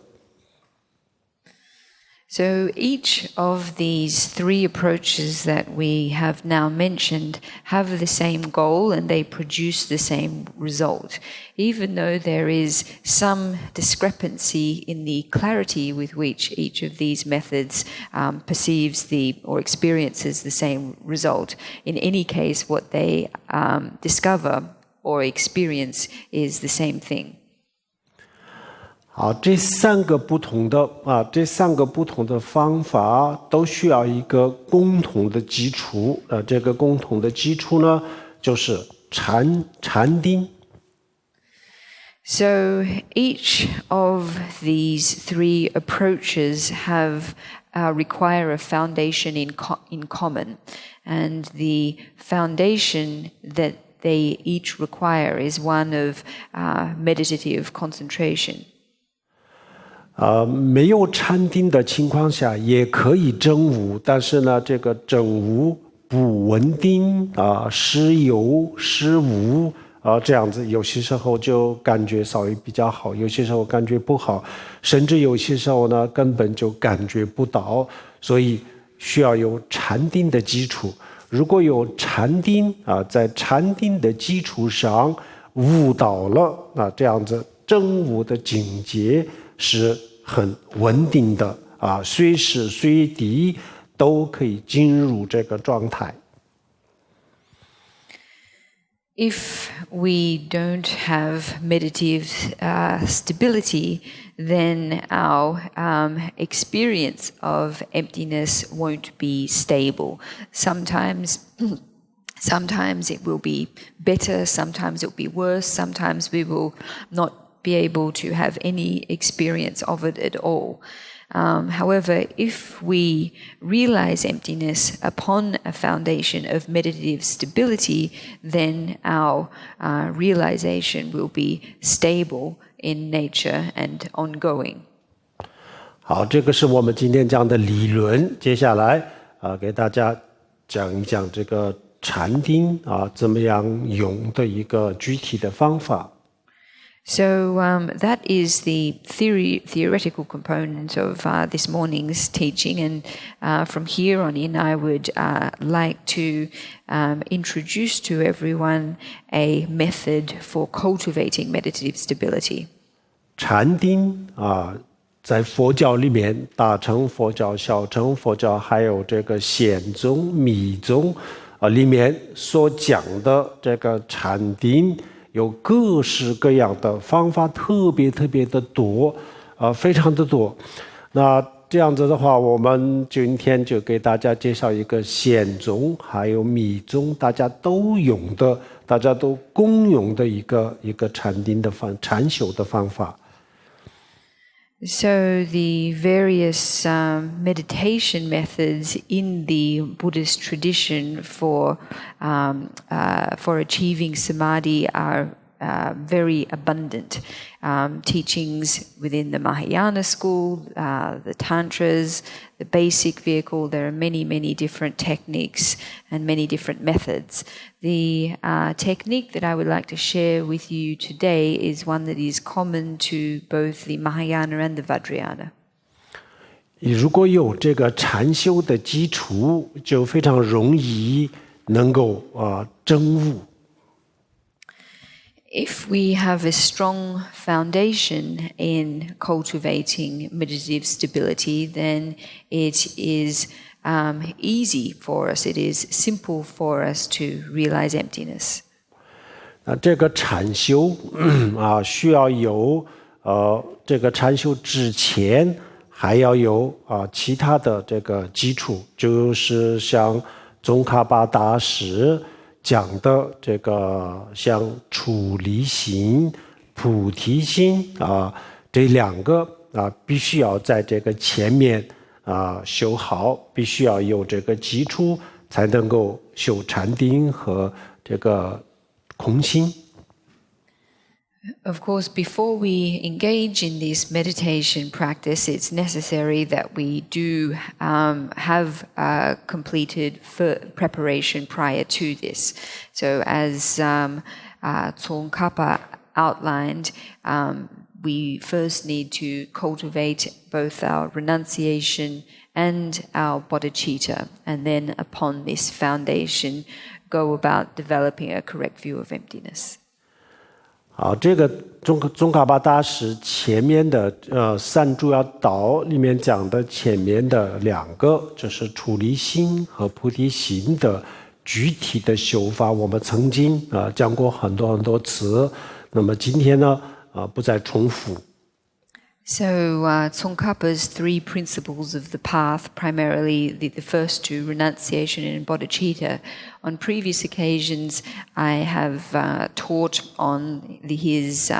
So each of these three approaches that we have now mentioned have the same goal, and they produce the same result. Even though there is some discrepancy in the clarity with which each of these methods perceives or experiences the same result, in any case what they discover or experience is the same thing. 好，这三个不同的方法都需要一个共同的基础，这个共同的基础呢，就是禅定。So each of these three approaches require a foundation in common, and the foundation that they each require is one of meditative concentration. 没有禅定的情况下也可以证悟，但是呢，这个证悟不稳定时有时无这样子，有些时候就感觉稍微比较好，有些时候感觉不好，甚至有些时候呢根本就感觉不到，所以需要有禅定的基础。如果有禅定在禅定的基础上悟到了这样子证悟的境界是很稳定的随时随地都可以进入这个状态。If we don't have meditative stability, then our experience of emptiness won't be stable. Sometimes it will be better, sometimes it will be worse, sometimes we will not be able to have any experience of it at all. However, if we realize emptiness upon a foundation of meditative stability, then our realization will be stable in nature and ongoing. 好，这个是我们今天讲的理论。接下来给大家讲一讲这个禅定怎么样用的一个具体的方法。So that is the theoretical component of this morning's teaching, and from here on in I would like to introduce to everyone a method for cultivating meditative stability. 禅定在佛教里面，大乘佛教、小乘佛教还有这个显宗、密宗里面所讲的这个禅定有各式各样的方法，特别的多非常的多。那这样子的话，我们今天就给大家介绍一个显宗还有密宗大家都用的、大家都共用的一个禅定的禅修的方法。So the various meditation methods in the Buddhist tradition for achieving samadhi are very abundant. Teachings within the Mahayana school, the Tantras, the basic vehicle, there are many, many different techniques and many different methods. The technique that I would like to share with you today is one that is common to both the Mahayana and the Vajrayana. 如果有这个禅修的基础，就非常容易能够证悟。If we have a strong foundation in cultivating meditative stability, then it is easy for us, it is simple for us to realize emptiness. 这个禅修需要有这个禅修之前还要有其他的这个基础，就是像宗喀巴大师讲的这个像出离心、菩提心这两个必须要在这个前面修好，必须要有这个基础，才能够修禅定和这个空心。Of course, before we engage in this meditation practice, it's necessary that we do have completed preparation prior to this. So as Tsongkhapa outlined, we first need to cultivate both our renunciation and our bodhicitta, and then upon this foundation, go about developing a correct view of emptiness. 这个宗喀巴大师前面的三主要道里面讲的前面的两个，就是出离心和菩提心的具体的修法，我们曾经讲过很多很多次。那么今天呢，不再重复。So Tsongkhapa's three principles of the path, primarily the first two, renunciation and bodhicitta. On previous occasions, I have taught on his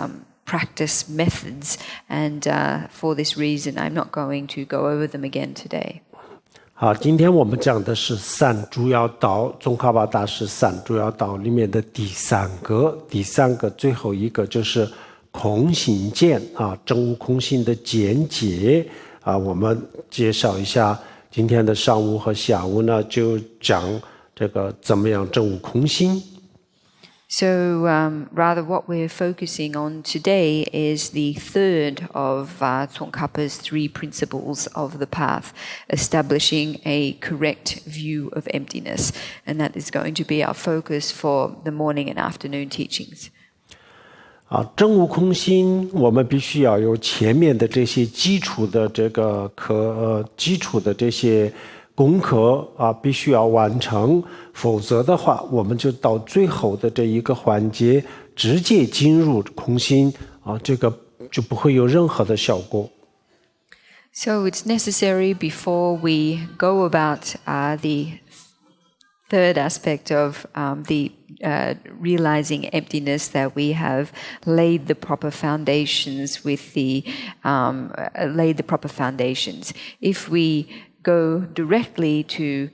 practice methods, and for this reason, I'm not going to go over them again today. 好，今天我们讲的是三主要道，宗喀巴大师三主要道里面的第三个，最后一个就是空性见证悟空性的见解我们介绍一下。今天的上午和下午呢，就讲这个怎么样证悟空性。So rather what we're focusing on today is the third of Tsongkhapa's three principles of the path, establishing a correct view of emptiness. And that is going to be our focus for the morning and afternoon teachings. 证悟空性，我们必须要有前面的这些基础的基础的这些功课必须要完成，否则的话，我们就到最后的这一个环节直接进入空性这个就不会有任何的效果。So it's necessary before we go about the third aspect of realizing emptiness, that we have laid the proper foundations laid the proper foundations. If we go directly to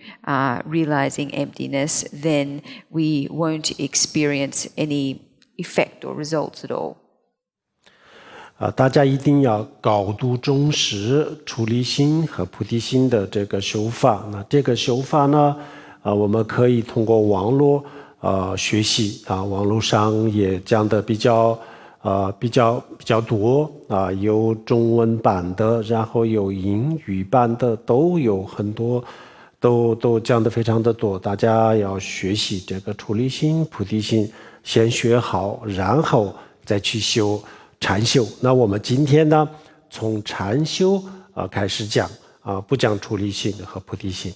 realizing emptiness, then we won't experience any effect or results at all. 大家一定要高度重视出离心和菩提心的这个修法。那这个修法呢，我们可以通过网络学习网络上也讲的比较多有中文版的，然后有英语版的，都有很多，都讲的非常的多。大家要学习这个出离心、菩提心，先学好，然后再去修禅修。那我们今天呢，从禅修开始讲不讲出离心和菩提心。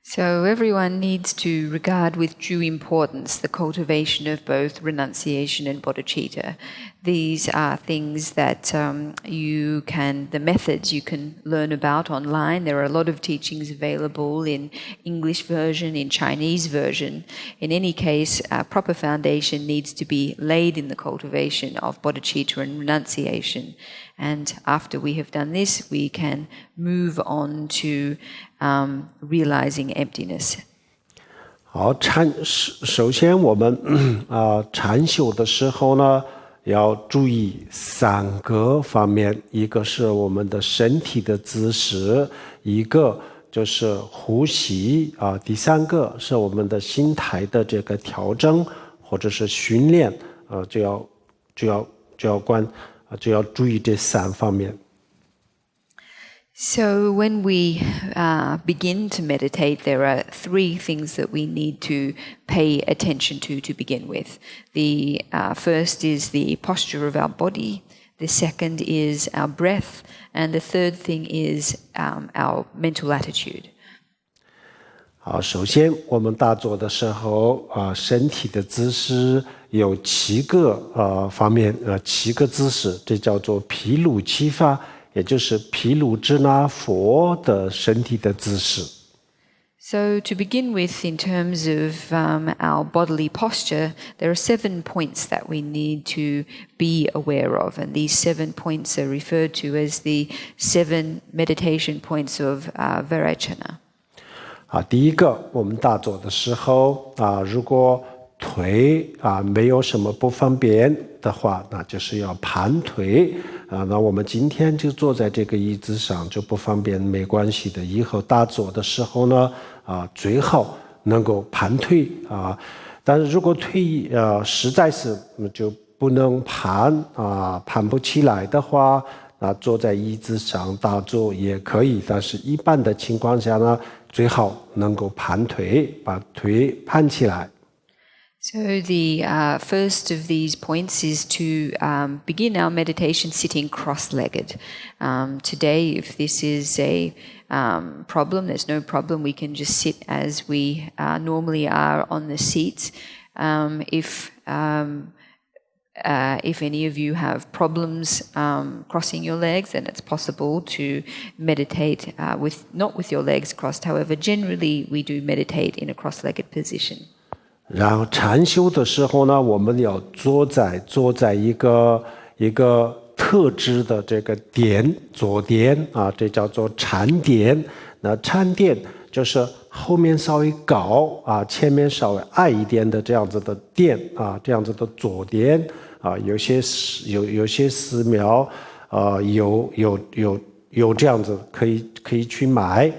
So everyone needs to regard with due importance the cultivation of both renunciation and bodhicitta. These are things that the methods you can learn about online. There are a lot of teachings available in English version, in Chinese version. In any case, a proper foundation needs to be laid in the cultivation of bodhicitta and renunciation. And after we have done this, we can move on to realizing emptiness. 好，首先我们禅修的时候呢，要注意3个方面，一个是我们的身体的姿势，一个就是呼吸第3个是我们的心态的这个调整或者是训练就要注意这3方面。So when we begin to meditate, there are 3 things that we need to pay attention to begin with. The first is the posture of our body. The second is our breath. And the third thing is our mental attitude. 好，首先我们打坐的时候身体的姿势有7个方面7个姿势，这叫做毗卢七法。也就是毗卢遮那佛的身体的姿势。So to begin with, in terms of our bodily posture, there are 7 points that we need to be aware of, and these 7 points are referred to as the 7 meditation points of Vairocana. 第一个，我们打坐的时候如果腿没有什么不方便的话，那就是要盘腿那我们今天就坐在这个椅子上就不方便，没关系的。以后打坐的时候呢最好能够盘腿但是如果腿实在是就不能盘不起来的话，那坐在椅子上打坐也可以，但是一般的情况下呢，最好能够盘腿，把腿盘起来。So the first of these points is to begin our meditation sitting cross-legged. Today, if this is a problem, there's no problem. We can just sit as we normally are on the seats. If any of you have problems crossing your legs, then it's possible to meditate not with your legs crossed. However, generally we do meditate in a cross-legged position. 然后禅修的时候呢，我们要坐在一个特制的这个坐垫这叫做禅垫。那禅垫就是后面稍微高前面稍微矮一点的这样子的垫这样子的坐垫有些寺庙有这样子可以去买。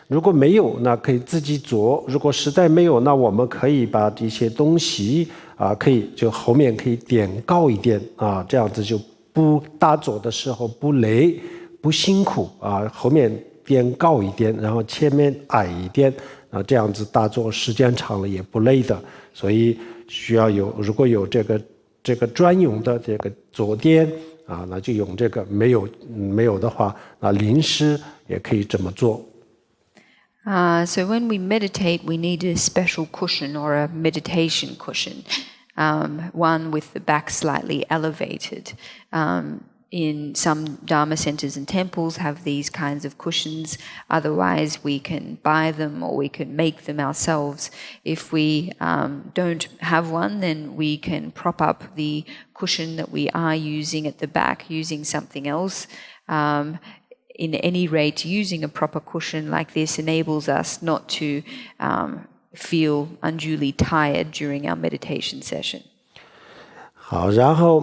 如果没有，那可以自己做。如果实在没有，那我们可以把这些东西可以就后面可以垫高一点这样子就不打坐的时候不累不辛苦后面垫高一点，然后前面矮一点这样子打坐时间长了也不累的。所以需要如果有这个专用的这个坐垫那就用这个。没有的话，那临时也可以这么做。So when we meditate, we need a special cushion or a meditation cushion, one with the back slightly elevated. In some Dharma centers and temples have these kinds of cushions. Otherwise, we can buy them or we can make them ourselves. If we don't have one, then we can prop up the cushion that we are using at the back using something else. In any rate, using a proper cushion like this enables us not to feel unduly tired during our meditation session. 好，然后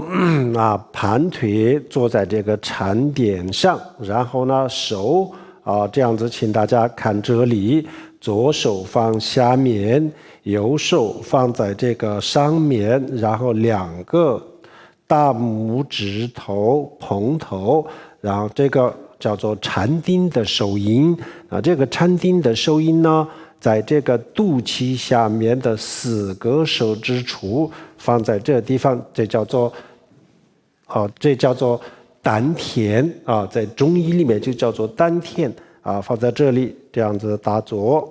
盘腿坐在这个禅垫上，然后呢手这样子，请大家看这里，左手放下面，右手放在这个上面，然后2个大拇指头碰头，然后这个叫做禅定的手印这个禅定的手印呢，在这个肚脐下面的4个手指处放在这个地方，这叫做丹田在中医里面就叫做丹田放在这里这样子打坐。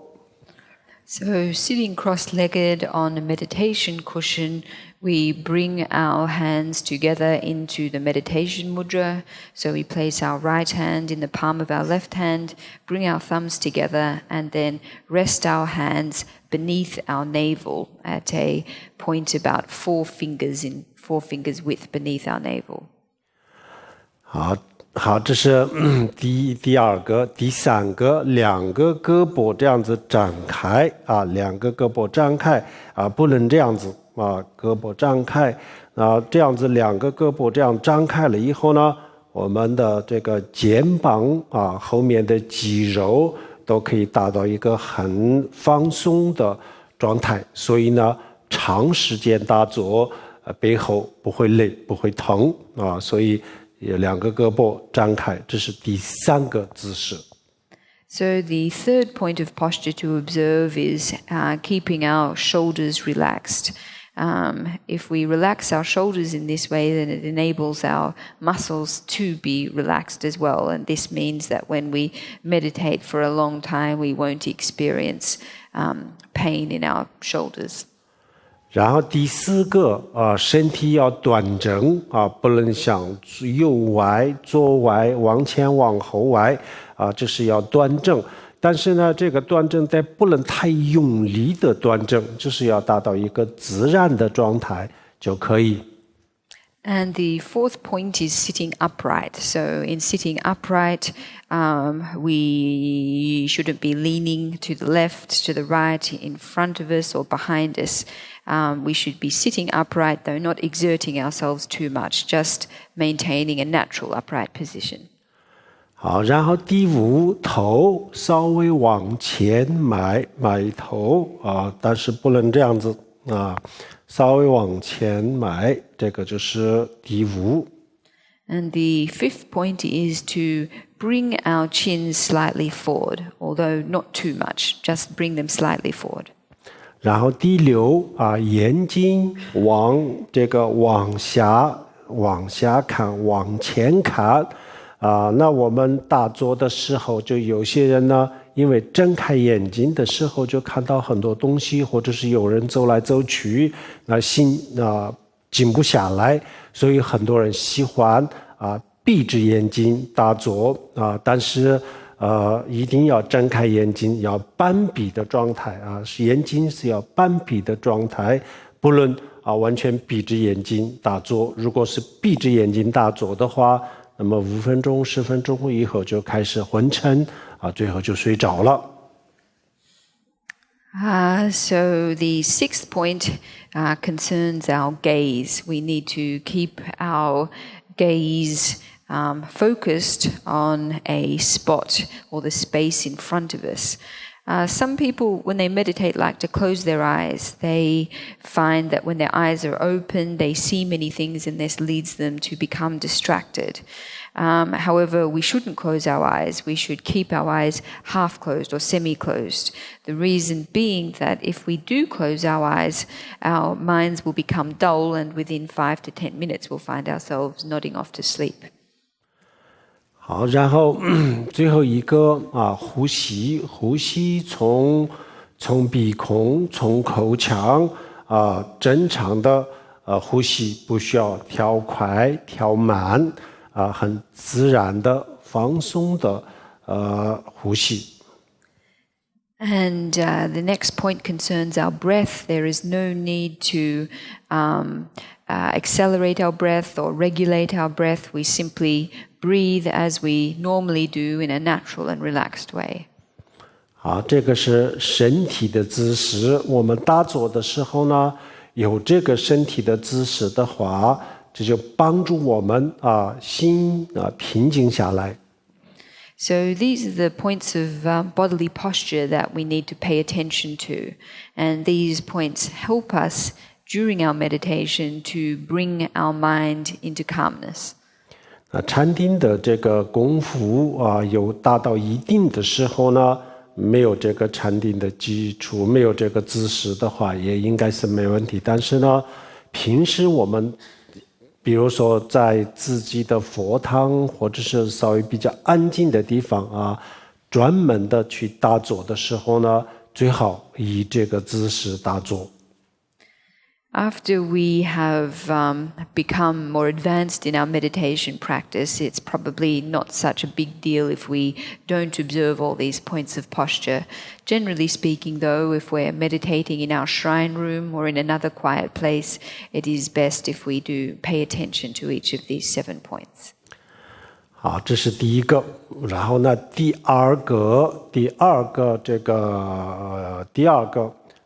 So sitting cross-legged on a meditation cushion, we bring our hands together into the meditation mudra. So we place our right hand in the palm of our left hand, bring our thumbs together, and then rest our hands beneath our navel at a point about 4 fingers width beneath our navel. 好，好，这是第二个，第三个，两个胳膊这样子展开啊，两个胳膊张开啊，不能这样子啊，胳膊张开啊，这样子两个胳膊这样张开了以后呢，我们的这个肩膀啊后面的肌肉都可以达到一个很放松的状态，所以呢，长时间打坐，背后不会累，不会疼啊，所以。两个胳膊张开，这是第三个姿势。So the third point of posture to observe is keeping our shoulders relaxed. If we relax our shoulders in this way, then it enables our muscles to be relaxed as well. And this means that when we meditate for a long time, we won't experience pain in our shoulders. 然后第四个身体要端正啊，不能向右歪、左歪、往前往后歪啊，这是要端正。但是呢，这个端正但不能太用力的端正，就是要达到一个自然的状态就可以。And the fourth point is sitting upright. So in sitting upright, we shouldn't be leaning to the left, to the right, in front of us or behind us. We should be sitting upright, though not exerting ourselves too much, just maintaining a natural upright position. 好，然后第五，头稍微往前埋头啊，但是不能这样子啊。稍微往前埋，这个就是第五。And the fifth point is to bring our chins slightly forward, although not too much, just bring them slightly forward. 然后第六眼睛往下看，往前看那我们打坐的时候，就有些人呢。因为睁开眼睛的时候就看到很多东西，或者是有人走来走去，心静不下来，所以很多人喜欢闭着眼睛打坐但是一定要睁开眼睛，要半闭的状态眼睛是要半闭的状态，不能完全闭着眼睛打坐。如果是闭着眼睛打坐的话，那么5分钟、10分钟以后就开始昏沉最后就睡着了。So the sixth point concerns our gaze. We need to keep our gaze focused on a spot or the space in front of us. Some people, when they meditate, like to close their eyes. They find that when their eyes are open, they see many things, and this leads them to become distracted. However, we shouldn't close our eyes. We should keep our eyes half closed or semi-closed. The reason being that if we do close our eyes, our minds will become dull, and within 5 to 10 minutes, we'll find ourselves nodding off to sleep. 好，然后最后一个呼吸从鼻孔从口腔正常的呼吸，不需要调快调慢很自然的放松的呼吸。And the next point concerns our breath. There is no need to accelerate our breath or regulate our breath. We simply breathe as we normally do in a natural and relaxed way. 好，这个是身体的姿势。我们打坐的时候呢，有这个身体的姿势的话，这就帮助我们心平静下来。So these are the points of bodily posture that we need to pay attention to. And these points help us during our meditation to bring our mind into calmness. 禅定的这个功夫有达到一定的时候呢，没有这个禅定的基础，没有这个姿势的话，也应该是没问题。但是呢，平时我们比如说在自己的佛堂或者是稍微比较安静的地方专门的去打坐的时候呢，最好以这个姿势打坐。After we have become more advanced in our meditation practice, it's probably not such a big deal if we don't observe all these points of posture. Generally speaking, though, if we're meditating in our shrine room or in another quiet place, it is best if we do pay attention to each of these 7 points. 好，这是第一个。然后呢，第二个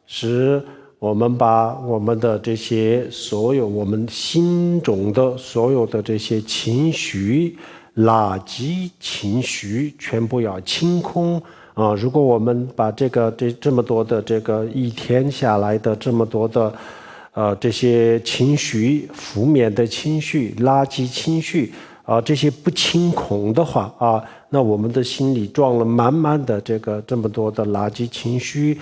是我们把我们的这些所有我们心中的所有的这些情绪、垃圾情绪全部要清空啊！如果我们把这么多的这个一天下来的这么多的这些情绪、负面的情绪、垃圾情绪这些不清空的话那我们的心里装了满满的这么多的垃圾情绪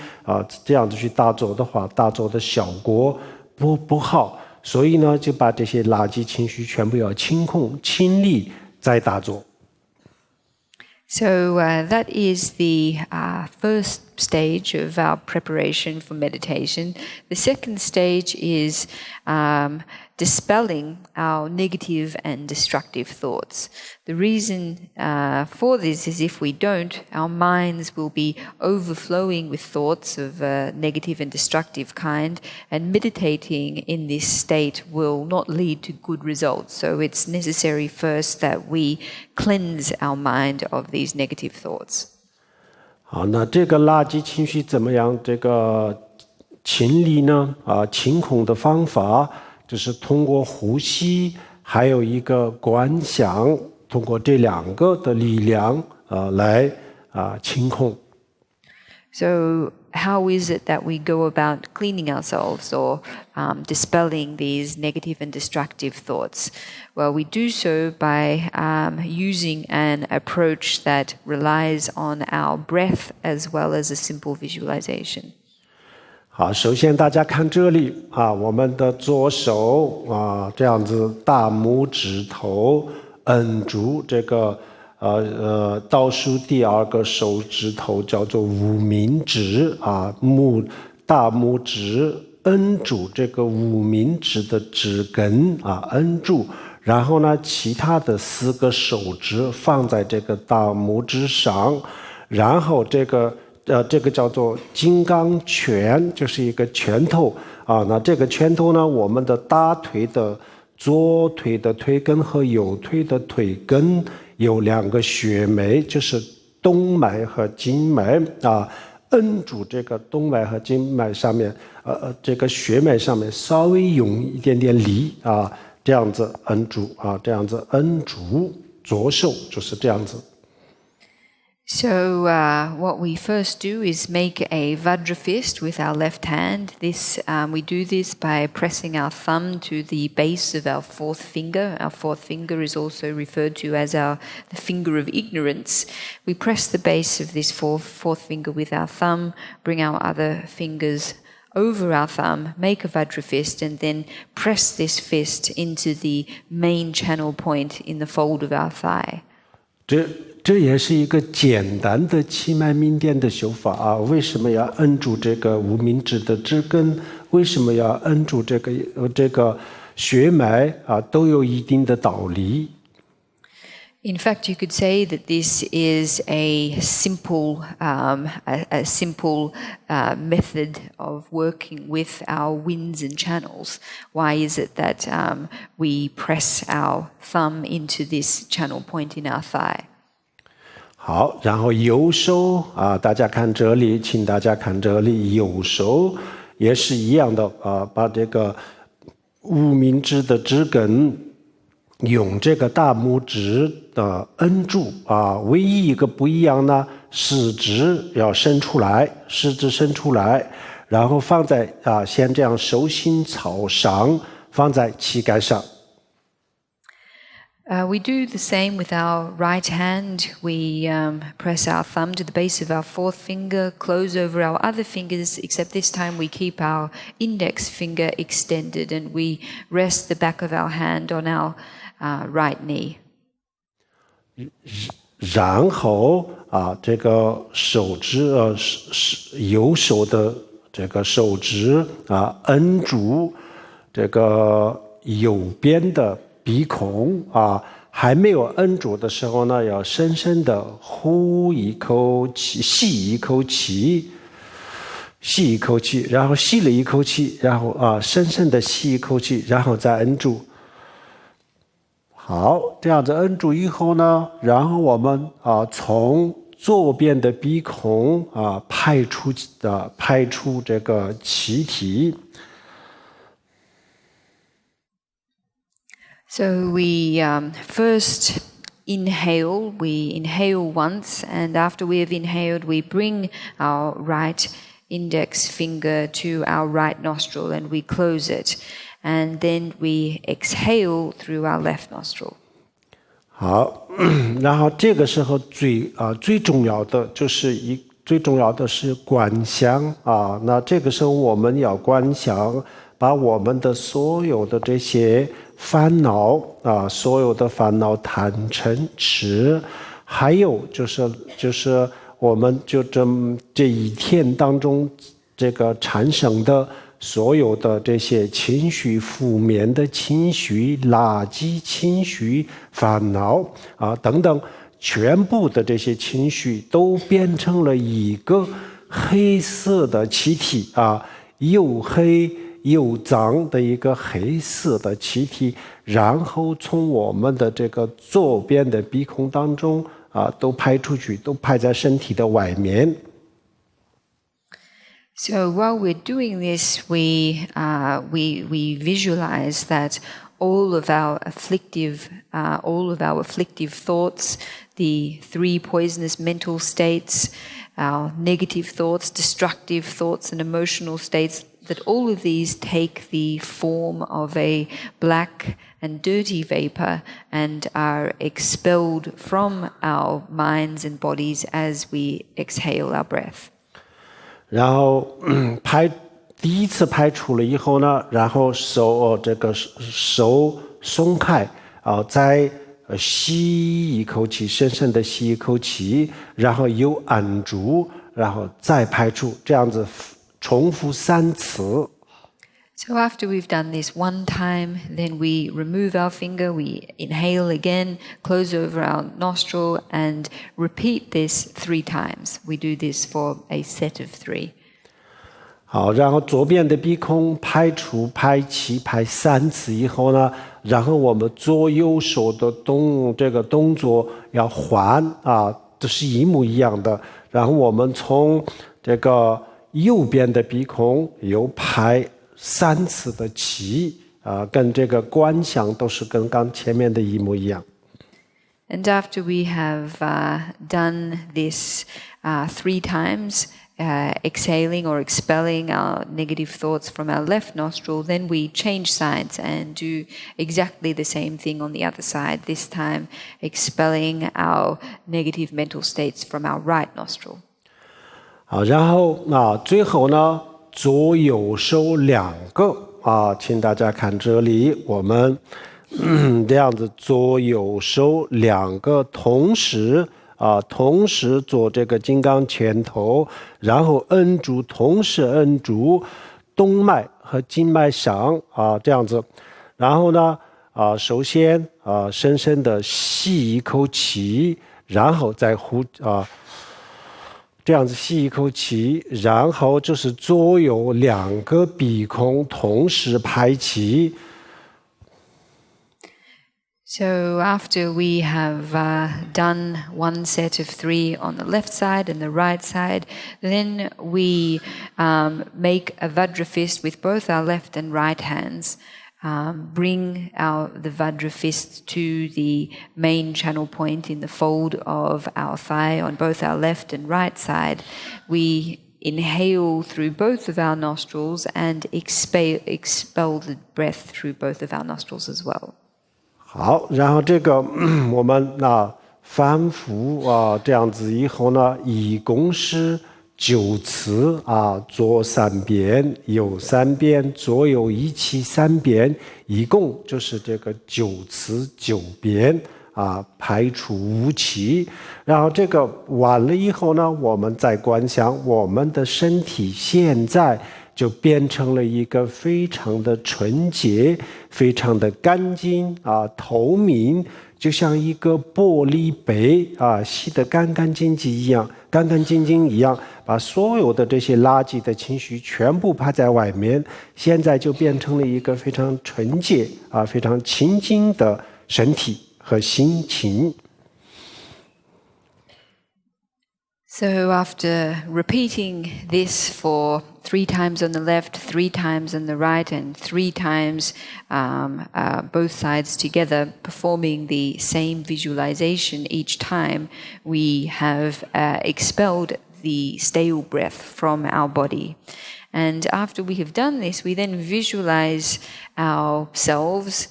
这样子去打坐的话，打坐的效果不好，所以呢，就把这些垃圾情绪全部要清空、清理再打坐。So that is the first stage of our preparation for meditation. The second stage is dispelling our negative and destructive thoughts. The reason for this is if we don't, our minds will be overflowing with thoughts of negative and destructive kind, and meditating in this state will not lead to good results. So it's necessary first that we cleanse our mind of these negative thoughts. 好，那这个垃圾情绪怎么样清理呢？清空的方法就是通过呼吸，还有一个观想，通过这两个的力量来清空。So how is it that we go about cleaning ourselves or dispelling these negative and destructive thoughts? Well, we do so by using an approach that relies on our breath as well as a simple visualization. 好，首先大家看这里我们的左手这样子，大拇指头摁住这个倒数第二个手指头叫做无名指大拇指摁住这个无名指的指根摁住，然后呢，其他的4个手指放在这个大拇指上，然后这个叫做金刚拳，就是一个拳头那这个拳头呢，我们的大腿的左腿的腿根和右腿的腿根有2个血脉，就是动脉和经脉摁住这个动脉和经脉上面这个血脉上面稍微用一点点力这样子摁住这样子摁住，左手就是这样子。So what we first do is make a Vajra fist with our left hand. We do this by pressing our thumb to the base of our fourth finger. Our fourth finger is also referred to as the finger of ignorance. We press the base of this fourth finger with our thumb, bring our other fingers over our thumb, make a Vajra fist, and then press this fist into the main channel point in the fold of our thigh. 这也是一个简单的气脉明点的修法为什么要摁住这个无名指的指根？为什么要摁住这个血脉都有一定的道理。In fact, you could say that this is a simple method of working with our winds and channels. Why is it that we press our thumb into this channel point in our thigh? 好，然后右手大家看这里，请大家看这里，右手也是一样的把这个无名指的指根用这个大拇指的摁住唯一一个不一样呢，食指要伸出来，然后放在先这样手心朝上，放在膝盖上。We do the same with our right hand. We press our thumb to the base of our fourth finger, close over our other fingers, except this time we keep our index finger extended and we rest the back of our hand on our right knee. 然后这个手指右手的这个手指摁住这个右边的鼻孔还没有摁住的时候呢，要深深的呼一口气，吸一口气，然后吸了一口气，然后深深的吸一口气，然后再摁住。好，这样子摁住以后呢，然后我们从左边的鼻孔排出这个气体。So we first inhale. We inhale once, and after we have inhaled, we bring our right index finger to our right nostril and we close it. And then we exhale through our left nostril. 好，然后这个时候最重要的是观想啊。那这个时候我们要观想，把我们的所有的这些烦恼所有的烦恼贪嗔痴，还有就是我们这一天当中这个产生的所有的这些情绪，负面的情绪、垃圾情绪、烦恼等等，全部的这些情绪都变成了一个黑色的气体又黑又脏的一个黑色的气体，然后从我们的这个左边的鼻孔当中都排出去，都排在身体的外面。So while we're doing this, we visualize that all of our afflictive thoughts, the 3 poisonous mental states, our negative thoughts, destructive thoughts, and emotional states, that all of these take the form of a black and dirty vapor and are expelled from our minds and bodies as we exhale our breath. 然后第一次排出了以后呢，然后手松开再吸一口气，深深的吸一口气，然后又按住，然后再排出，这样子重复3次。So after we've done this one time, then we remove our finger, we inhale again, close over our nostril, and repeat this 3 times. We do this for a set of 3. 好，然后左边的鼻孔排出排气排3次以后呢，然后我们左右手的这个动作要换这是一模一样的。然后我们从这个右边的鼻孔又排3次的气跟这个观想都是跟刚前面的一模一样。And after we have done this 3 times, exhaling or expelling our negative thoughts from our left nostril, then we change sides and do exactly the same thing on the other side, this time expelling our negative mental states from our right nostril. 好，然后最后呢，左右手2个请大家看这里，我们这样子左右手2个同时做这个金刚拳头，然后同时摁住动脉和静脉上这样子，然后呢首先深深的吸一口气，然后再这样子吸一口气，然后就是左右2个鼻孔同时排气。So after we have done one set of 3 on the left side and the right side, then we make a Vajra fist with both our left and right hands. Bring the Vajra fist to the main channel point in the fold of our thigh on both our left and right side. We inhale through both of our nostrils and expel the breath through both of our nostrils as well. 好，然后这个我们反复这样子以后呢，一共是9次左3遍，右3遍，左右一起3遍，一共就是这个9次9遍排出无气。然后这个完了以后呢，我们再观想我们的身体现在就变成了一个非常的纯洁，非常的干净透明，就像一个玻璃杯洗得干干净净一样，把所有的这些垃圾的情绪全部排在外面，现在就变成了一个非常纯洁非常清净的身体和心情。So after repeating this for 3 times on the left, 3 times on the right, and 3 times both sides together, performing the same visualization each time, we have expelled the stale breath from our body. And after we have done this, we then visualize ourselves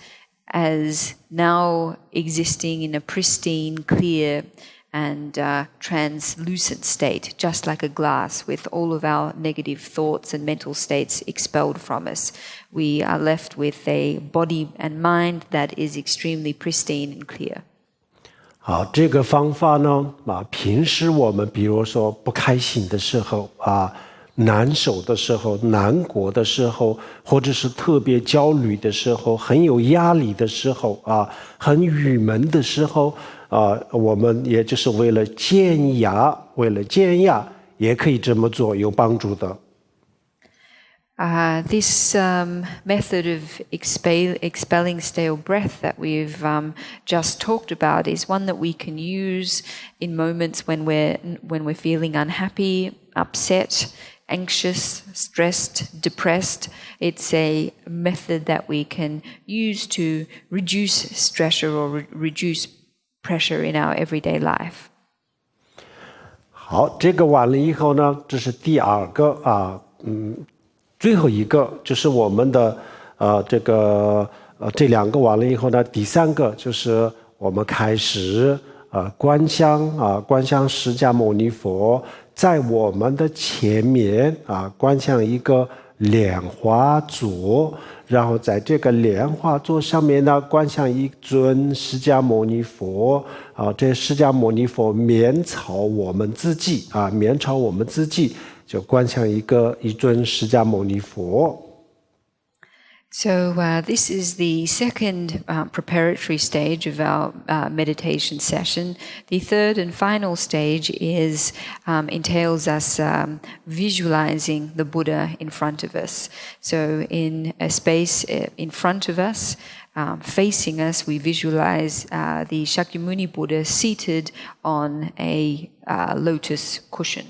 as now existing in a pristine, clear, and translucent state, just like a glass, with all of our negative thoughts and mental states expelled from us. We are left with a body and mind that is extremely pristine and clear. 好，这个方法呢，平时我们比如说不开心的时候难受的时候、难过的时候，或者是特别焦虑的时候、很有压力的时候很郁闷的时候我们也就是为了减压，也可以这么做，有帮助的。This method of expelling stale breath that we've just talked about is one that we can use in moments when we're feeling unhappy, upset, anxious, stressed, depressed. It's a method that we can use to reduce stress or reduce pressure in our everyday life. 好，这个完了以后呢，这是第二个最后一个就是我们的这两个完了以后呢，第三个就是我们开始观想释迦牟尼佛在我们的前面观想一个莲花座，然后在这个莲花座上面呢，观想一尊释迦牟尼佛这释迦牟尼佛面朝我们自己就观想一尊释迦牟尼佛。So this is the second preparatory stage of our meditation session. The third and final stage entails us visualizing the Buddha in front of us. So in a space in front of us, facing us, we visualize the Shakyamuni Buddha seated on a lotus cushion.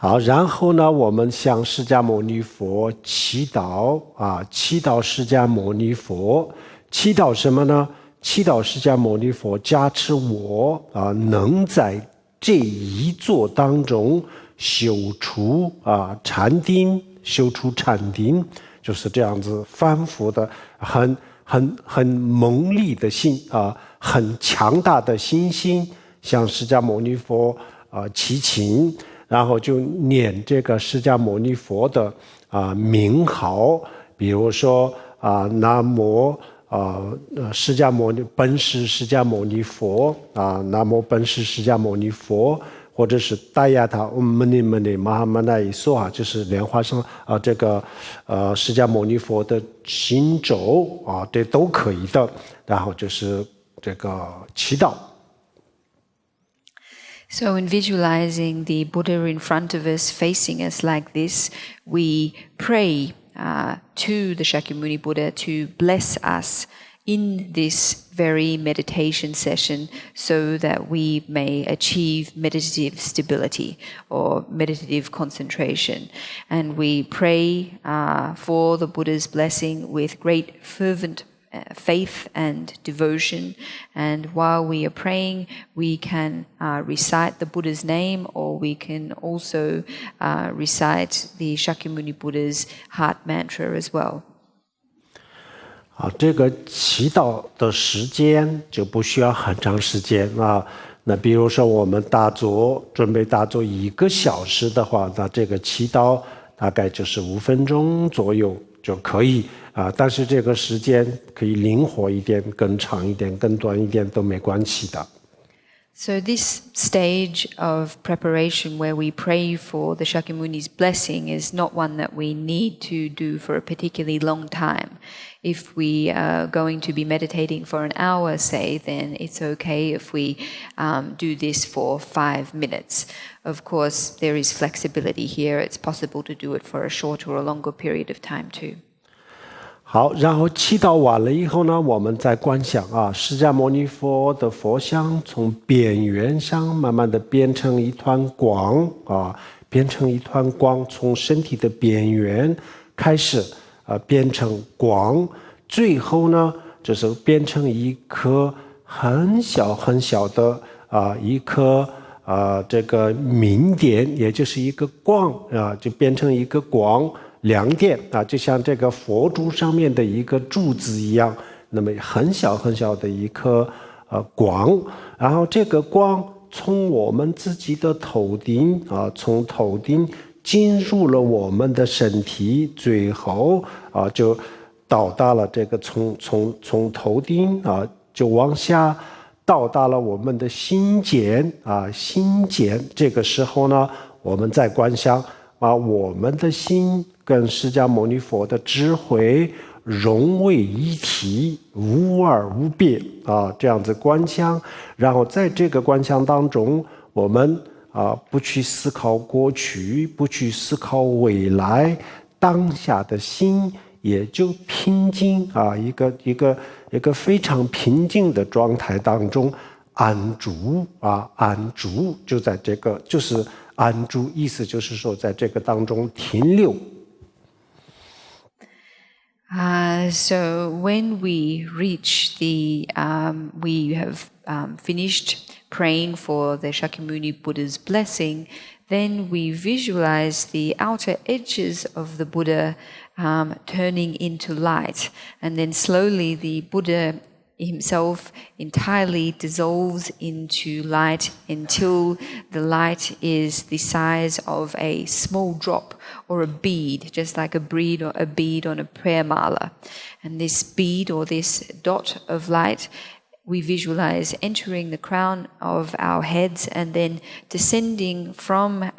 好，然后呢，我们向释迦牟尼佛祈祷祈祷释迦牟尼佛，祈祷什么呢？祈祷释迦牟尼佛加持我能在这一座当中修出禅定，就是这样子反复的，很猛烈的心很强大的信心，向释迦牟尼佛祈请。然后就念这个释迦牟尼佛的名号，比如说南无释迦牟尼本师释迦牟尼佛南无本师释迦牟尼佛，或者是达雅他姆尼姆尼玛哈曼那一说就是莲花上这个释迦牟尼佛的心咒这都可以的。然后就是这个祈祷。So in visualizing the Buddha in front of us, facing us like this, we pray to the Shakyamuni Buddha to bless us in this very meditation session so that we may achieve meditative stability or meditative concentration. And we pray for the Buddha's blessing with great fervent faith and devotion, and while we are praying we can recite the Buddha's name, or we can also recite the Shakyamuni Buddha's heart mantra as well. 这个祈祷的时间就不需要很长时间那比如说我们准备打坐1个小时的话，那这个祈祷大概就是5分钟左右就可以但是这个时间可以灵活一点，更长一点，更短一点都没关系的。So this stage of preparation where we pray for the Shakyamuni's blessing is not one that we need to do for a particularly long time. If we are going to be meditating for an hour, say, then it's okay if we do this for 5 minutes. Of course, there is flexibility here. It's possible to do it for a shorter or longer period of time too. 好，然后祈祷完了以后呢，我们再观想啊，释迦牟尼佛的佛像从边缘上慢慢的变成一团光啊，变成一团光，从身体的边缘开始变成光，最后呢，就是变成一颗很小很小的一颗这个明点，也就是一个光啊，就变成一个光。亮点啊，就像这个佛珠上面的一个柱子一样，那么很小很小的一颗光，然后这个光从我们自己的头顶啊，从头顶进入了我们的身体，最后就到达了这个从头顶啊就往下到达了我们的心间啊，心间这个时候呢，我们再观想我们的心跟释迦牟尼佛的智慧融为一体，无二无别这样子观想，然后在这个观想当中，我们不去思考过去，不去思考未来，当下的心也就平静一个非常平静的状态当中安住安住，就在这个就是安住，意思就是说在这个当中停留。So when we reach we have finished praying for the Shakyamuni Buddha's blessing, then we visualize the outer edges of the Buddha turning into light, and then slowly the Buddha himself entirely dissolves into light until the light is the size of a small drop or a bead, just like a bead on a prayer mala. And this bead or this dot of light we visualize entering the crown of our heads and then descending from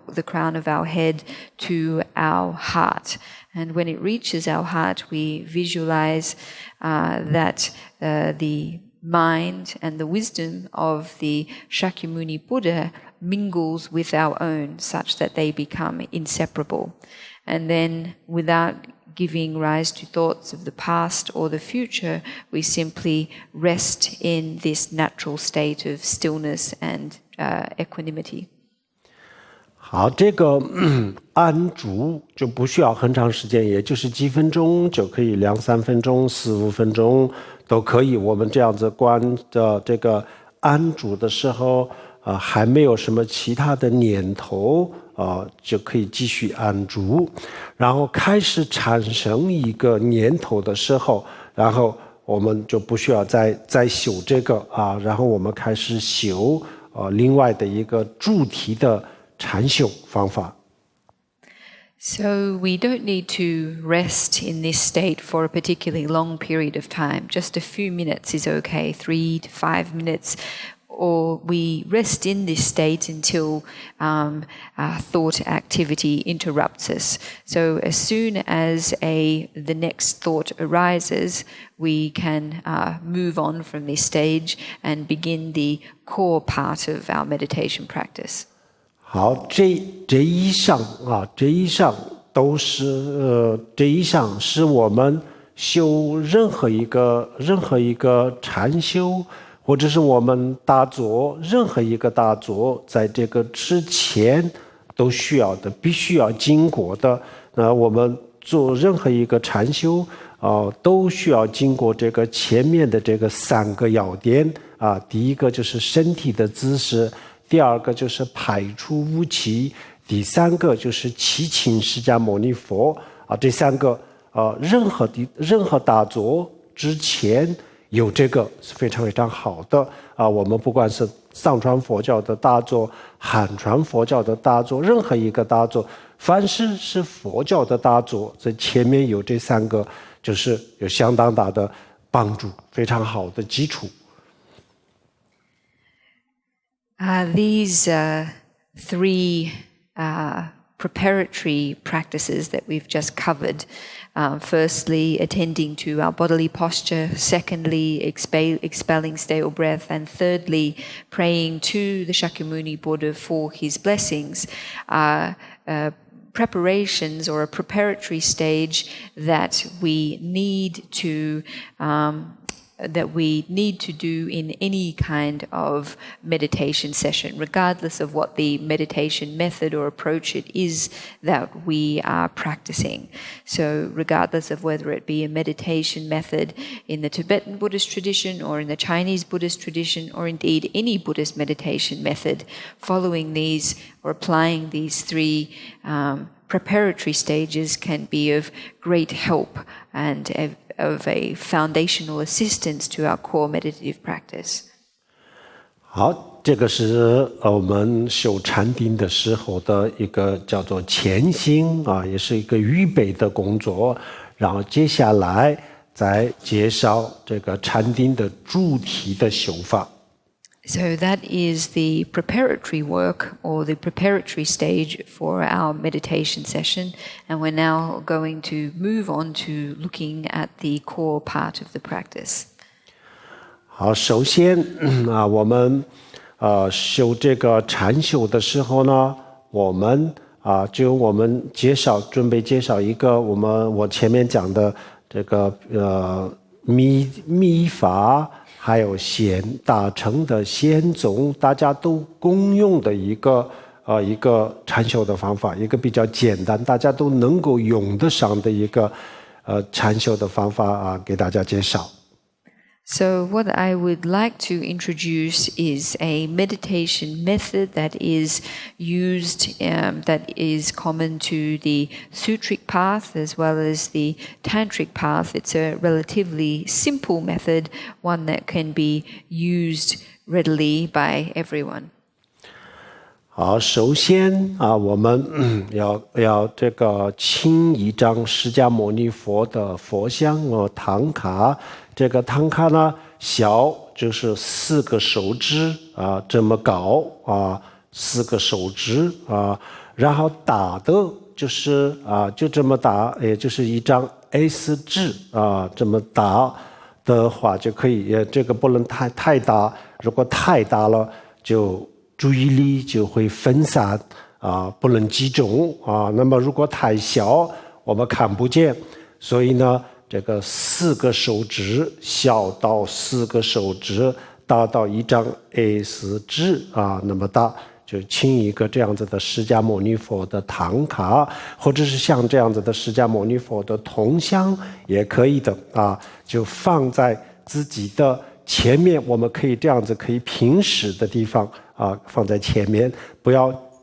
the crown of our head to our heart. And when it reaches our heart, we visualize that the mind and the wisdom of the Shakyamuni Buddha mingles with our own such that they become inseparable. And then without giving rise to thoughts of the past or the future, we simply rest in this natural state of stillness and equanimity. 好，这个安住就不需要很长时间，也就是几分钟就可以，2、3分钟、4、5分钟都可以。我们这样子观的这个安住的时候，还没有什么其他的念头，就可以继续安住。然后开始产生一个念头的时候，然后我们就不需要再修这个然后我们开始修另外的一个主题的禅修方法。So we don't need to rest in this state for a particularly long period of time. Just a few minutes is okay, 3 to 5 minutes. Or we rest in this state until thought activity interrupts us. So as soon as the next thought arises, we can move on from this stage and begin the core part of our meditation practice. 好，这一项都是这一项是我们修任何一个禅修，或者是我们打坐任何一个打坐，在这个之前都需要的，必须要经过的。那我们做任何一个禅修都需要经过这个前面的这个3个要点第一个就是身体的姿势，第二个就是排出污气，第3个就是祈请释迦牟尼佛这3个任何打坐之前有这个是非常非常好的我们不管是藏传佛教的大坐、汉传佛教的大坐，任何一个大坐，凡是佛教的大坐，在前面有这3个，就是有相当大的帮助，非常好的基础。These 3 preparatory practices that we've just covered. Firstly, attending to our bodily posture. Secondly, expelling stale breath. And thirdly, praying to the Shakyamuni Buddha for his blessings. preparations or a preparatory stage that we need to do in any kind of meditation session, regardless of what the meditation method or approach it is that we are practicing. So regardless of whether it be a meditation method in the Tibetan Buddhist tradition or in the Chinese Buddhist tradition, or indeed any Buddhist meditation method, following these or applying these three preparatory stages can be of great help and of a foundational assistance to our core meditative practice. 好，这个是我们修禅定的时候的一个叫做前行啊，也是一个预备的工作。然后接下来再介绍这个禅定的主体的修法。So that is the preparatory work or the preparatory stage for our meditation session, and we're now going to move on to looking at the core part of the practice. 好，首先我们修这个禅修的时候呢，我们准备介绍一个我前面讲的这个密法。还有大乘的显宗，大家都共用的一个禅修的方法，一个比较简单，大家都能够用得上的一个禅修的方法给大家介绍。So what I would like to introduce is a meditation method that is used, that is common to the Sutric path as well as the Tantric path. It's a relatively simple method, one that can be used readily by everyone. 好，首先我们要这个请一张释迦牟尼佛的佛像唐卡。这个唐卡呢，小就是4个手指这么高4个手指然后大的就是就这么大，也就是一张 A4 纸这么大的话就可以。这个不能太大，如果太大了，就注意力就会分散不能集中那么如果太小，我们看不见，所以呢。这个4个手指小到4个手指，大到一张 A4 纸那么大，就请一个这样子的释迦牟尼佛的唐卡，或者是像这样子的释迦牟尼佛的铜像也可以的就放在自己的前面，我们可以这样子可以平视的地方放在前面，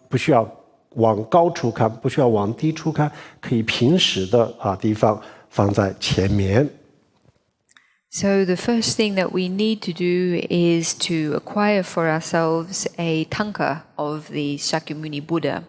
不需要往高处看，不需要往低处看，可以平视的地方。放在前面。So the first thing that we need to do is to acquire for ourselves a tanka of the Shakyamuni Buddha,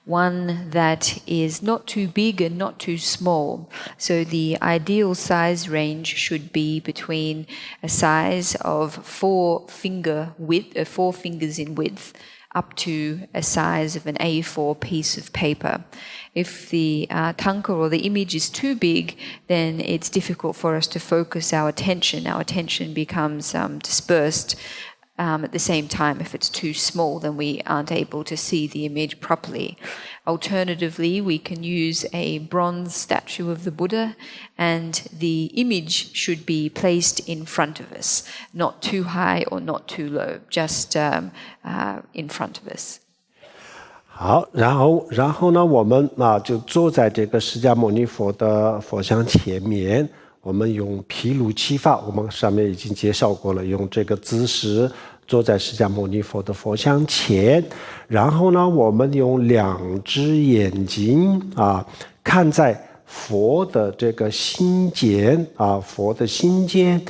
one that is not too big and not too small. So the ideal size range should be between a size of 4 fingers in width, up to a size of an A4 piece of paper. If the tanka or the image is too big, then it's difficult for us to focus our attention. Our attention becomes dispersed. At the same time, if it's too small, then we aren't able to see the image properly. Alternatively, we can use a bronze statue of the Buddha, and the image should be placed in front of us, not too high or not too low, just in front of us. 好，然后呢，我们就坐在这个释迦牟尼佛的佛像前面，我们用毗卢七法，我们上面已经介绍过了，用这个姿势坐在释迦牟尼佛的佛像前，然后呢，我们用2只眼睛看在佛的这个心间佛的心间，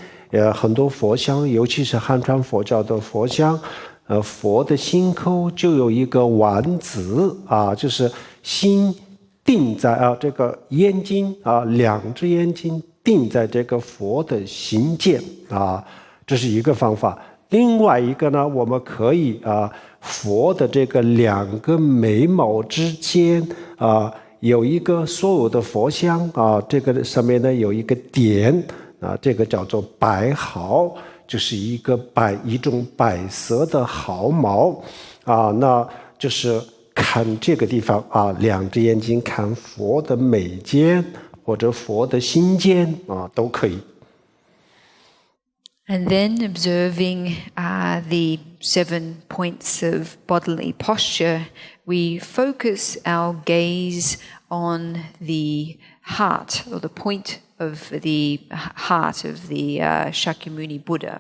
很多佛像，尤其是汉传佛教的佛像。佛的心口就有一个丸子就是心定在这个眼睛2只眼睛定在这个佛的心间这是一个方法。另外一个呢，我们可以佛的这个2个眉毛之间有一个所有的佛像这个上面呢有一个点这个叫做白毫。就是一种白色的毫毛那就是看看这个地方啊，两只眼睛看佛的眉间或者佛的心间啊，都可以。And then observing the 7 points of bodily posture, we focus our gaze on the heart, or the point of the heart of the Shakyamuni Buddha.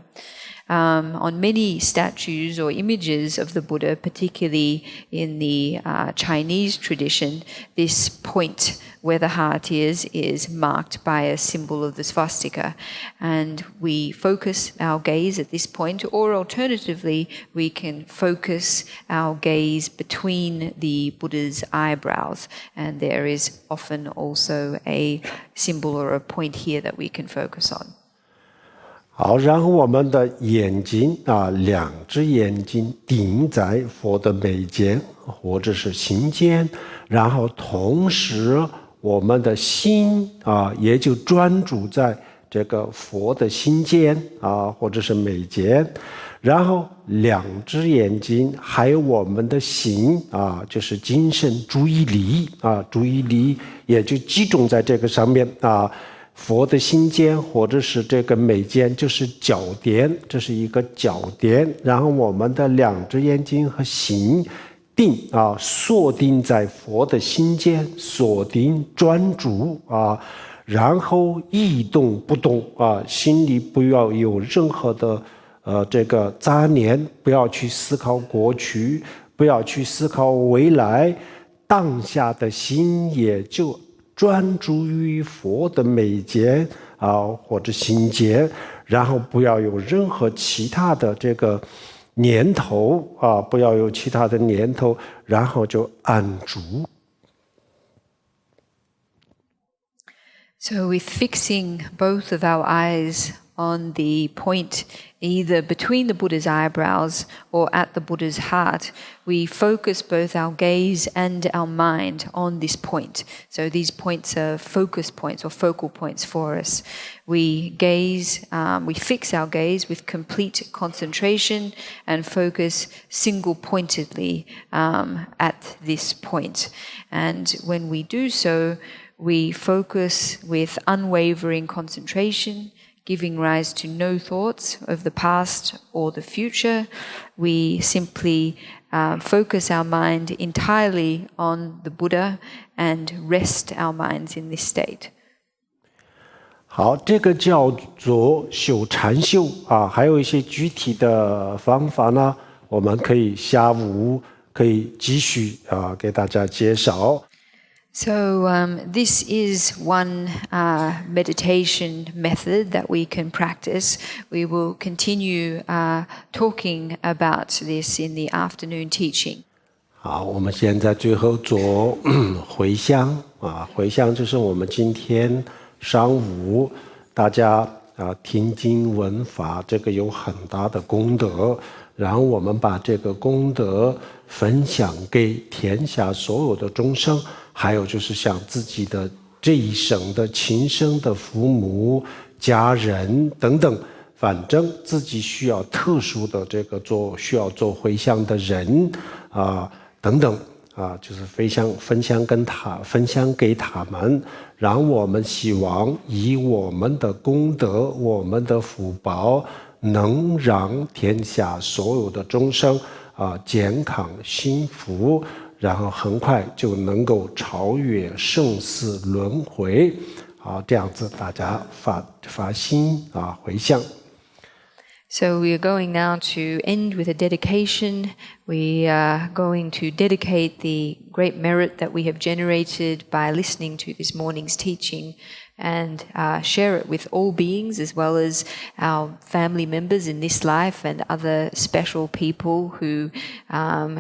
On many statues or images of the Buddha, particularly in the Chinese tradition, this point where the heart is marked by a symbol of the swastika. And we focus our gaze at this point, or alternatively, we can focus our gaze between the Buddha's eyebrows. And there is often also a symbol or a point here that we can focus on. 好，然后我们的眼睛啊，两只眼睛顶在佛的眉间或者是心间，然后同时我们的心啊，也就专注在这个佛的心间啊，或者是眉间，然后两只眼睛还有我们的心啊，就是精神注意力啊，注意力也就集中在这个上面啊。佛的心间或者是这个眉间就是角点，这是一个角点，然后我们的两只眼睛和心定啊，锁定在佛的心间，锁定专注啊，然后一动不动啊，心里不要有任何的这个杂念，不要去思考过去，不要去思考未来，当下的心也就专注于佛的眉间啊，或者心间，然后不要有任何其他的这个念头啊，不要有其他的念头，然后就安住。So with fixing both of our eyes on the point either between the Buddha's eyebrows or at the Buddha's heart, we focus both our gaze and our mind on this point. So these points are focus points or focal points for us. We gaze, we fix our gaze with complete concentration and focus single-pointedly at this point. And when we do so, we focus with unwavering concentration, giving rise to no thoughts of the past or the future. We simply focus our mind entirely on the Buddha and rest our minds in this state. 好，这个叫做修禅修啊，还有一些具体的方法呢，我们可以下午可以继续给大家介绍。So this is one meditation method that we can practice. We will continue talking about this in the afternoon teaching. 好，我们现在最后做回向啊，回向就是我们今天上午大家听经闻法，这个有很大的功德，然后我们把这个功德分享给天下所有的众生。还有就是像自己的这一生的亲生的父母、家人等等，反正自己需要特殊的这个需要做回向的人等等就是分享给他们，让我们希望以我们的功德、我们的福报，能让天下所有的众生健康幸福。然后很快就能够超越生死轮回，这样子大家发心回向。So we are going now to end with a dedication. We are going to dedicate the great merit that we have generated by listening to this morning's teaching and share it with all beings as well as our family members in this life and other special people who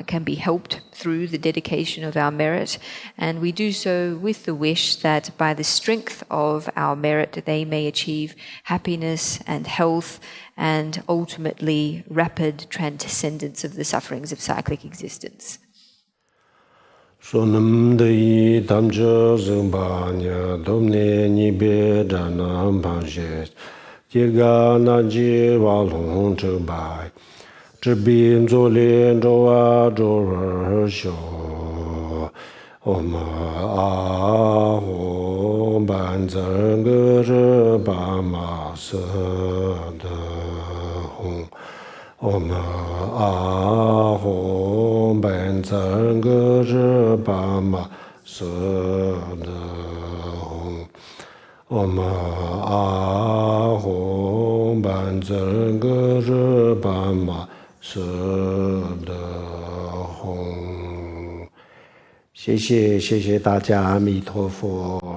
can be helped through the dedication of our merit. And we do so with the wish that by the strength of our merit they may achieve happiness and health and ultimately rapid transcendence of the sufferings of cyclic existence. Sonam de damja zambanya domne nibe dana banje jiga na ji wa long zhe bai zhi bin zo lian zhou a zhou er xiu 我们阿吽班赞格日巴玛色的吽，我们阿吽班赞格日巴玛色的吽，我们阿吽班赞格日巴玛色的吽。谢谢大家，阿弥陀佛。